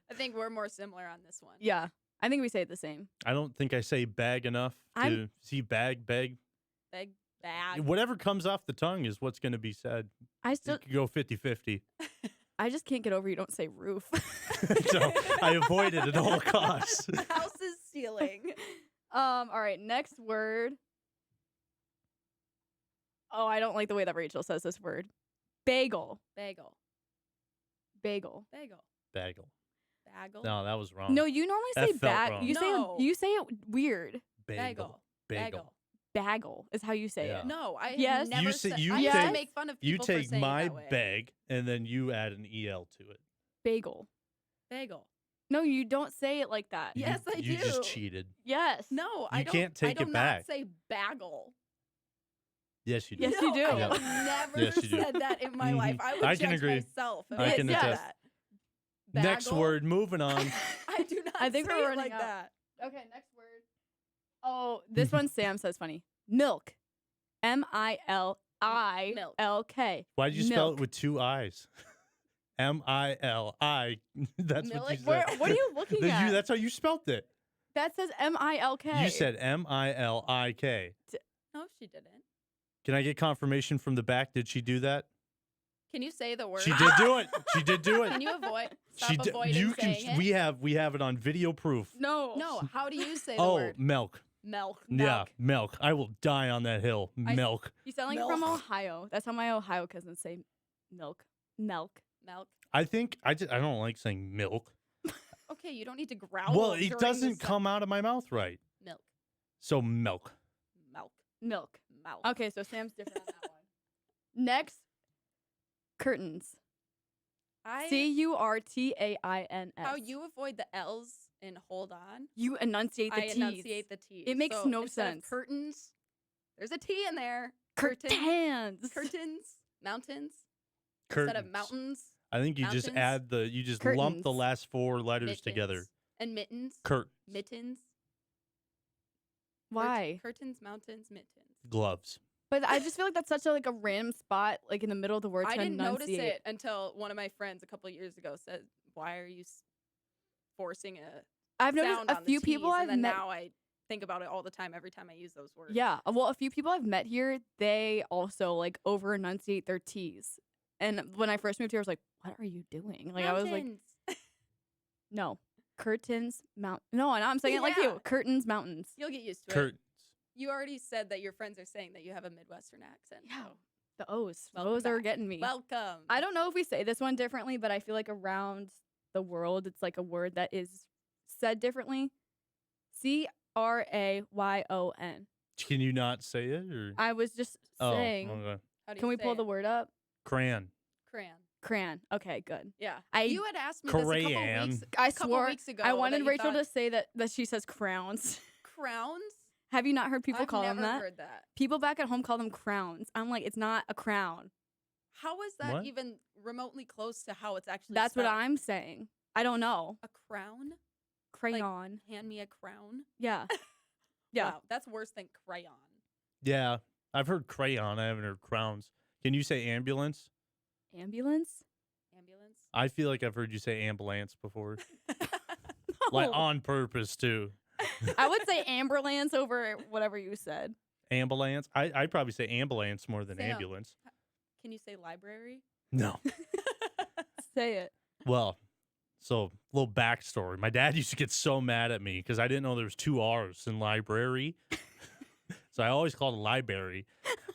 I think we're more similar on this one. Yeah. I think we say it the same. I don't think I say bag enough to see bag. Bag. Whatever comes off the tongue is what's going to be said. I still You could go 50-50. I just can't get over you don't say roof. So I avoid it at all costs. House's ceiling. All right, next word. Oh, I don't like the way that Rachel says this word. Bagel. Bagel. Bagel. Bagel. Bagel. Bagel. No, that was wrong. No, you normally say That felt bag. wrong. You say it weird. Bagel. Bagel. Bagel is how you say Yeah. it. No, I Yes. never You say- said. you I used take- to make fun of You people for take saying my that way. bag and then you add an EL to it. Bagel. Bagel. No, you don't say it like that. Yes, I do. You just cheated. Yes. No, I You don't. can't take I do it back. not say bagel. Yes, you do. Yes, you do. I Yeah. have never Yes, you do. said that in my Mhm. life. I would I can judge agree. myself if I I can said attest. that. Next Bagel? word, moving on. I do not I think say we're it running like out. that. Okay, next word. Oh, this one Sam says funny. Milk. MILILK. Why did you spell Milk. it with two I's? MILI. That's what you Milk? said. What are you looking at? That's how you spelt it. That says MILK. You said MILIK. No, she didn't. Can I get confirmation from the back? Did she do that? Can you say the word? She did do it. She did do it. Can you avoid? Stop She did. avoiding You saying can. it. We have it on video proof. No. No. How do you say the Oh, word? milk. Milk. Yeah, milk. I will die on that hill. Milk. You sound like you're from Ohio. That's how my Ohio cousins say milk. Milk. Milk. I think I don't like saying milk. Okay, you don't need to growl. Well, it during doesn't the come out of my mouth right. Milk. So milk. Milk. Milk. Milk. Okay, so Sam's different on that one. Next, curtains. CURTAINS. How you avoid the L's and hold on. You enunciate the I T's. enunciate the T's. It makes So no instead of sense. curtains. There's a T in there. Curtains. Curtains. Mountains. Curtains. Instead of mountains. I think you just Mountains. you just lump the Curtains. last four letters together. Mittens. And mittens. Curtains. Mittens. Why? Curtains, mountains, mittens. Gloves. But I just feel like that's such a a random spot, like in the middle of the word. I to didn't notice enunciate. it until one of my friends a couple of years ago said, "Why are you forcing a?" I've noticed sound a on the few people Ts?" I've and then met. now I think about it all the time every time I use those words. Yeah, well, a few people I've met here, they also like over enunciate their T's. And when I first moved here, I was like, "What are you doing?" Like I was like, Mountains. "No, curtains, mount." No, and I'm saying it like Yeah. you, curtains, mountains. You'll get used to it. Curtains. You already said that your friends are saying that you have a Midwestern accent. Yeah. So. The O's, Welcome those are back. getting me. Welcome. I don't know if we say this one differently, but I feel like around the world, it's like a word that is said differently. CRAYON. Can you not say it or? I was just saying. Okay. How do Can you we say pull it? the word up? Crayon. Crayon. Crayon. Okay, good. Yeah. I- you had asked me this a couple Crayon. weeks. I couple swore weeks ago. I wanted that you Rachel thought to say that she says crowns. crowns. Have you not heard people I've call never them that? heard that. People back at home call them crowns. I'm like, it's not a crown. How is that What? even remotely close to how it's actually? That's what spelled? I'm saying. I don't know. A crown. Crayon. Hand me a crown. Yeah. Yeah. Wow, that's worse than crayon. Yeah, I've heard crayon. I haven't heard crowns. Can you say ambulance? Ambulance? Ambulance. I feel like I've heard you say ambulance before. Like No. on purpose too. I would say ambulance over whatever you said. Ambulance. I'd probably say ambulance more than Sam. ambulance. Can you say library? No. Say it. Well, so little backstory. My dad used to get so mad at me because I didn't know there was two R's in library. So I always called it library.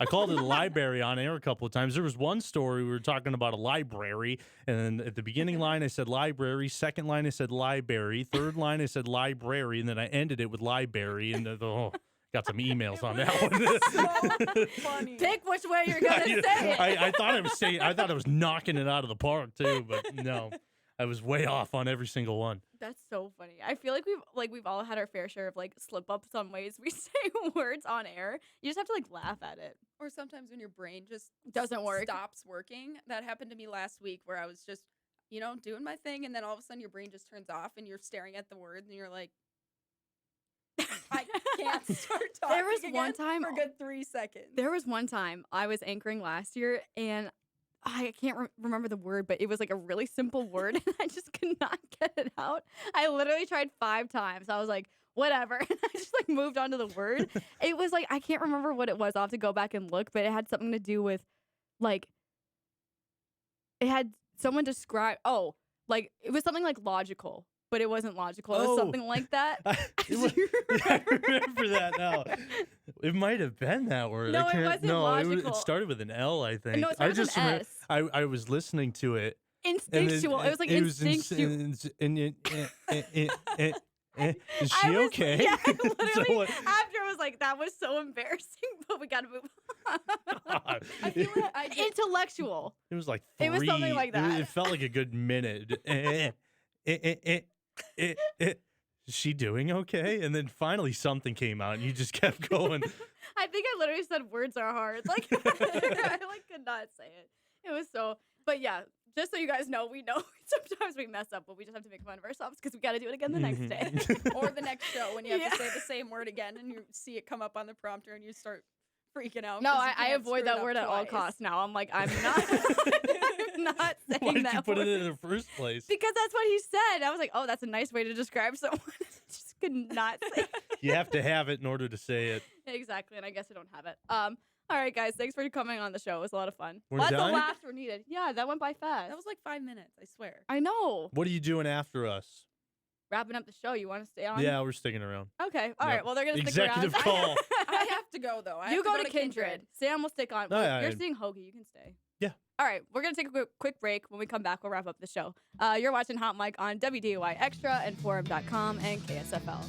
I called it a library on air a couple of times. There was one story we were talking about a library, and then at the beginning line I said library, second line I said library, third line I said library, and then I ended it with library, and got some emails on that one. Funny. Pick which way you're gonna say it. I thought I was knocking it out of the park too, but no, I was way off on every single one. That's so funny. I feel like we've all had our fair share of like slip ups on ways we say words on air. You just have to like laugh at it. Or sometimes when your brain just Doesn't work. stops working. That happened to me last week where I was just, doing my thing, and then all of a sudden your brain just turns off and you're staring at the words and you're like, I can't start talking. There was again one time for a good 3 seconds. There was one time I was anchoring last year, and I can't remember the word, but it was like a really simple word, and I just could not get it out. I literally tried 5 times. I was like, whatever. And I just like moved on to the word. It was like, I can't remember what it was. I'll have to go back and look, but it had something to do with like, it had someone describe, like it was something like logical, but it wasn't logical. It was something like that. I remember that now. It might have been that word. No, it wasn't logical. It started with an L, I think. No, it started with an S. I was listening to it. Instinctual. It was like instinctual. Is she okay? Yeah, literally. After I was like, that was so embarrassing, but we gotta move on. I feel like intellectual. It was like 3. It was something like that. It felt like a good minute. Is she doing okay? And then finally something came out, and you just kept going. I think I literally said words are hard. Like I like could not say it. It was so. But yeah, just so you guys know, we know sometimes we mess up, but we just have to make fun of ourselves because we got to do it again the next day. Or the next show when you have to say the same word again and you see it come up on the prompter and you start freaking out. No, I avoid that word at all costs now. I'm like, I'm not, I'm not saying Why did that you put word. it in the first place? Because that's what he said. I was like, oh, that's a nice way to describe someone. Just could not say it. You have to have it in order to say it. Exactly, and I guess I don't have it. All right, guys, thanks for coming on the show. It was a lot of fun. We're Lots done? of laughs were needed. Yeah, that went by fast. That was like 5 minutes, I swear. I know. What are you doing after us? Wrapping up the show. You want to stay on? Yeah, we're sticking around. Okay. All right. Well, they're gonna stick Executive around. call. I have to go though. I You have go to to Kindred. Sam will stick on. No, Well, yeah, you're seeing Hoagie. You can stay. Yeah. All right. We're gonna take a quick break. When we come back, we'll wrap up the show. You're watching Hot Mic on WDAY Extra and Forum.com and KSFL.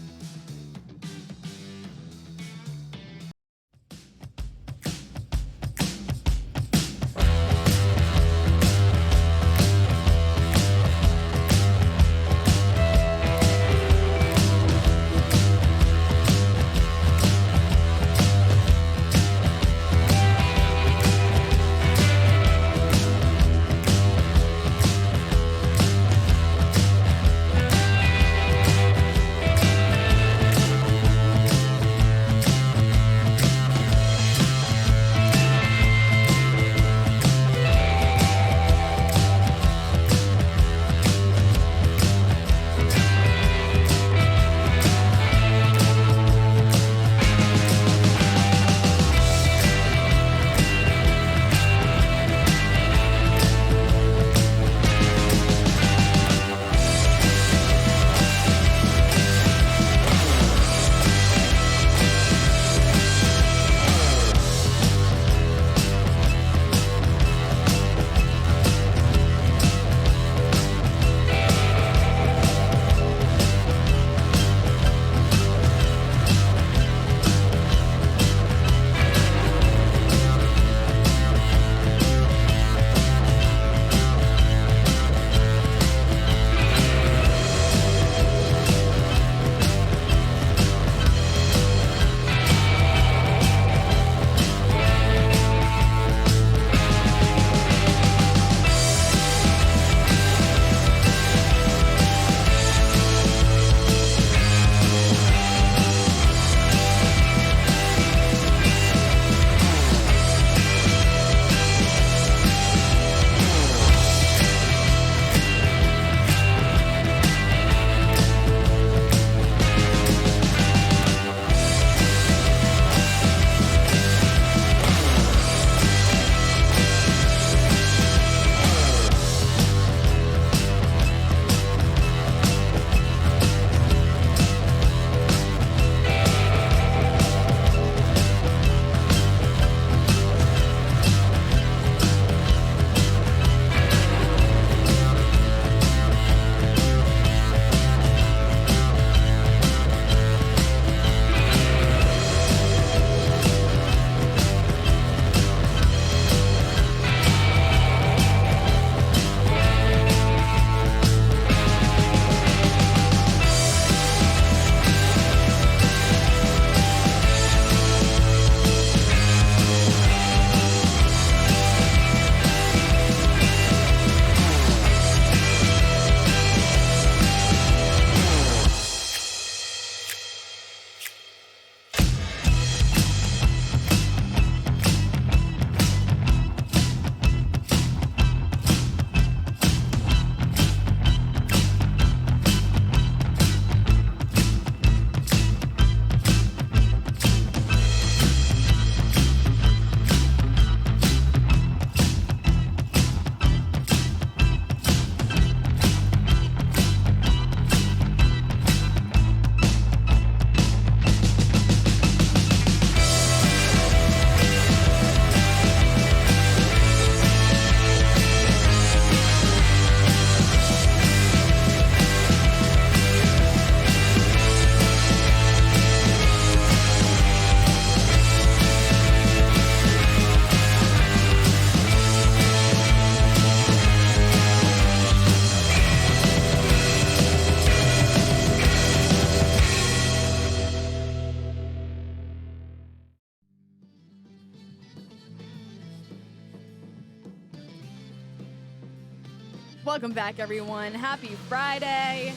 Welcome back, everyone. Happy Friday.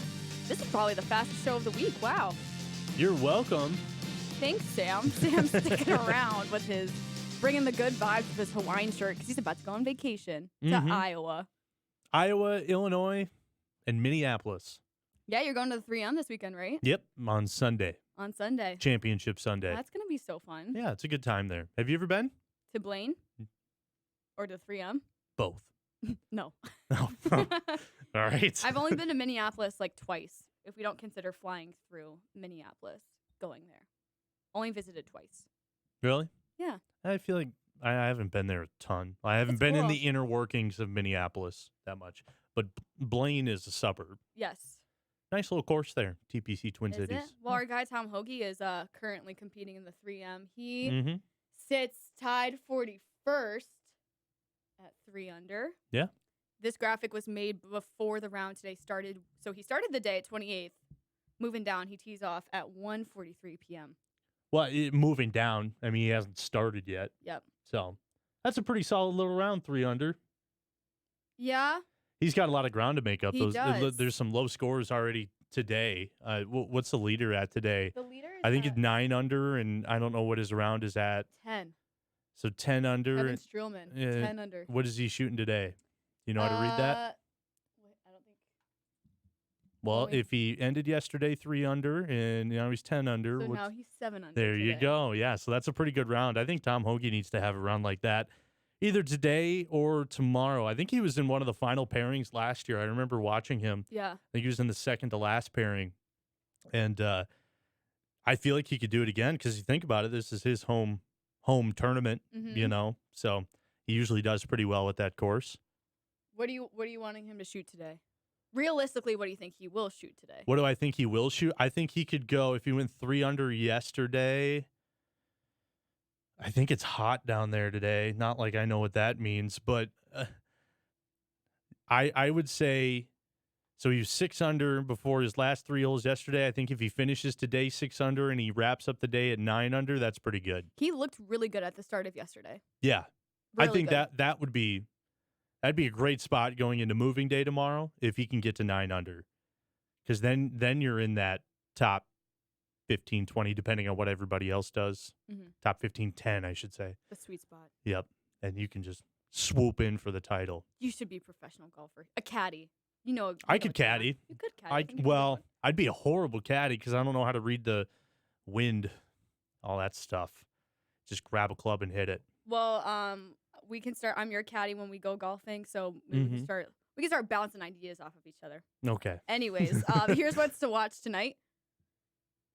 This is probably the fastest show of the week. Wow. You're welcome. Thanks, Sam. Sam's sticking around with his, bringing the good vibes with his Hawaiian shirt because he's about to go on vacation to Iowa. Iowa, Illinois, and Minneapolis. Yeah, you're going to the 3M this weekend, right? Yep, on Sunday. On Sunday. Championship Sunday. That's going to be so fun. Yeah, it's a good time there. Have you ever been? To Blaine? Or to 3M? Both. No. All right. I've only been to Minneapolis like twice, if we don't consider flying through Minneapolis, going there. Only visited twice. Really? Yeah. I feel like I haven't been there a ton. I haven't been in the inner workings of Minneapolis that much. But Blaine is a suburb. Yes. Nice little course there, TPC Twin Is Cities. it? Well, our guy Tom Hoagie is currently competing in the 3M. He sits tied 41st at 3 under. Yeah. This graphic was made before the round today started. So he started the day at 28th. Moving down, he tees off at 1:43 p.m. Well, moving down. I mean, he hasn't started yet. Yep. So that's a pretty solid little round, 3 under. Yeah. He's got a lot of ground to make up. He does. There's some low scores already today. What's the leader at today? The leader is I think it's 9 under, and I don't know what his round is at. 10. So 10 under. Evan Streelman, 10 under. What is he shooting today? You know how to read that? I don't think. Well, if he ended yesterday 3 under, and now he's 10 under. So now he's 7 under. There you go. Yeah, so that's a pretty good round. I think Tom Hoagie needs to have a round like that either today or tomorrow. I think he was in one of the final pairings last year. I remember watching him. Yeah. I think he was in the second to last pairing. And I feel like he could do it again because you think about it, this is his home tournament, you know. So he usually does pretty well with that course. What are you wanting him to shoot today? Realistically, what do you think he will shoot today? What do I think he will shoot? I think he could go, if he went 3 under yesterday, I think it's hot down there today. Not like I know what that means, but I would say, so he was 6 under before his last 3 holes yesterday. I think if he finishes today 6 under and he wraps up the day at 9 under, that's pretty good. He looked really good at the start of yesterday. Yeah. Really I think good. that'd be a great spot going into moving day tomorrow if he can get to 9 under. Because then you're in that top 15, 20, depending on what everybody else does. Top 15, 10, I should say. The sweet spot. Yep. And you can just swoop in for the title. You should be a professional golfer. A caddy. You know. I could caddy. You could caddy. I'd be a horrible caddy because I don't know how to read the wind, all that stuff. Just grab a club and hit it. Well, we can start. I'm your caddy when we go golfing, so we can start. We can start bouncing ideas off of each other. Okay. Anyways, here's what's to watch tonight.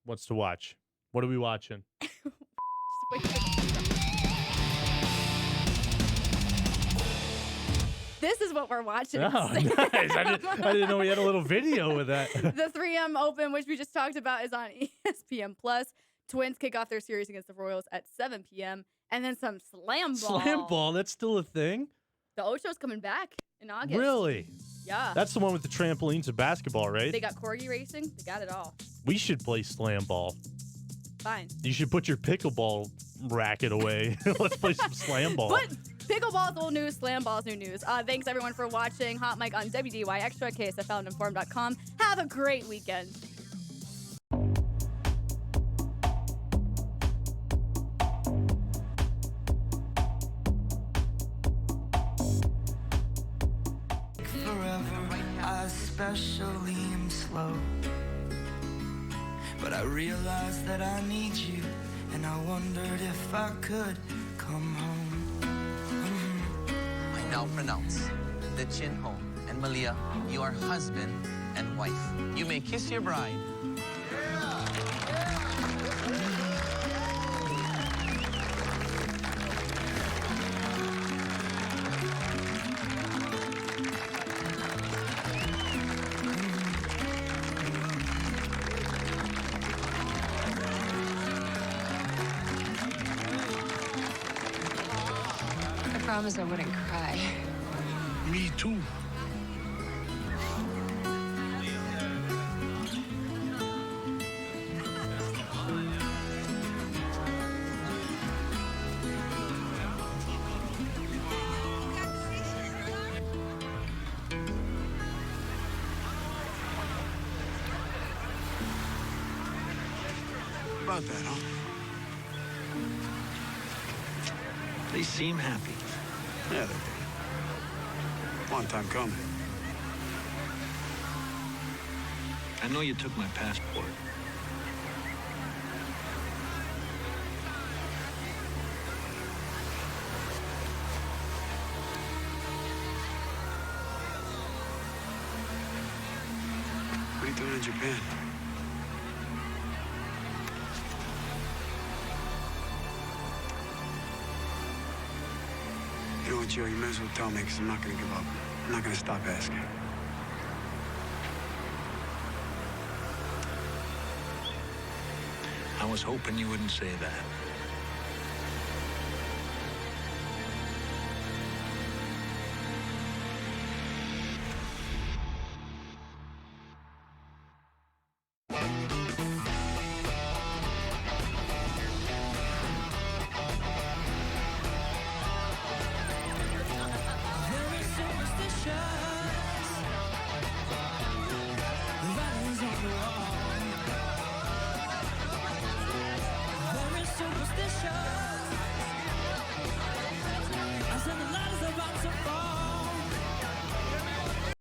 What's to watch? What are we watching? This is what we're watching. Oh, nice. I didn't know we had a little video with that. The 3M Open, which we just talked about, is on ESPN+. Twins kick off their series against the Royals at 7 p.m. And then some slam ball. Slam ball, that's still a thing? The Ocho's coming back in August. Really? Yeah. That's the one with the trampolines of basketball, right? They got corgi racing. They got it all. We should play slam ball. Fine. You should put your pickleball racket away. Let's play some slam ball. But pickleball's old news, slam ball's new news. Thanks, everyone, for watching Hot Mic on WDAY Extra, KSFLandinformed.com. Have a great weekend. Forever, I especially am slow. But I realized that I need you, and I wondered if I could come home. I now pronounce that Chin-Ho and Malia, you are husband and wife. You may kiss your bride. I promised I wouldn't cry. Me too. about that, huh? They seem happy. Yeah, they do. Long time coming. I know you took my passport. What are you doing in Japan? You know what, Joe? You may as well tell me, because I'm not going to give up. I'm not going to stop asking. I was hoping you wouldn't say that.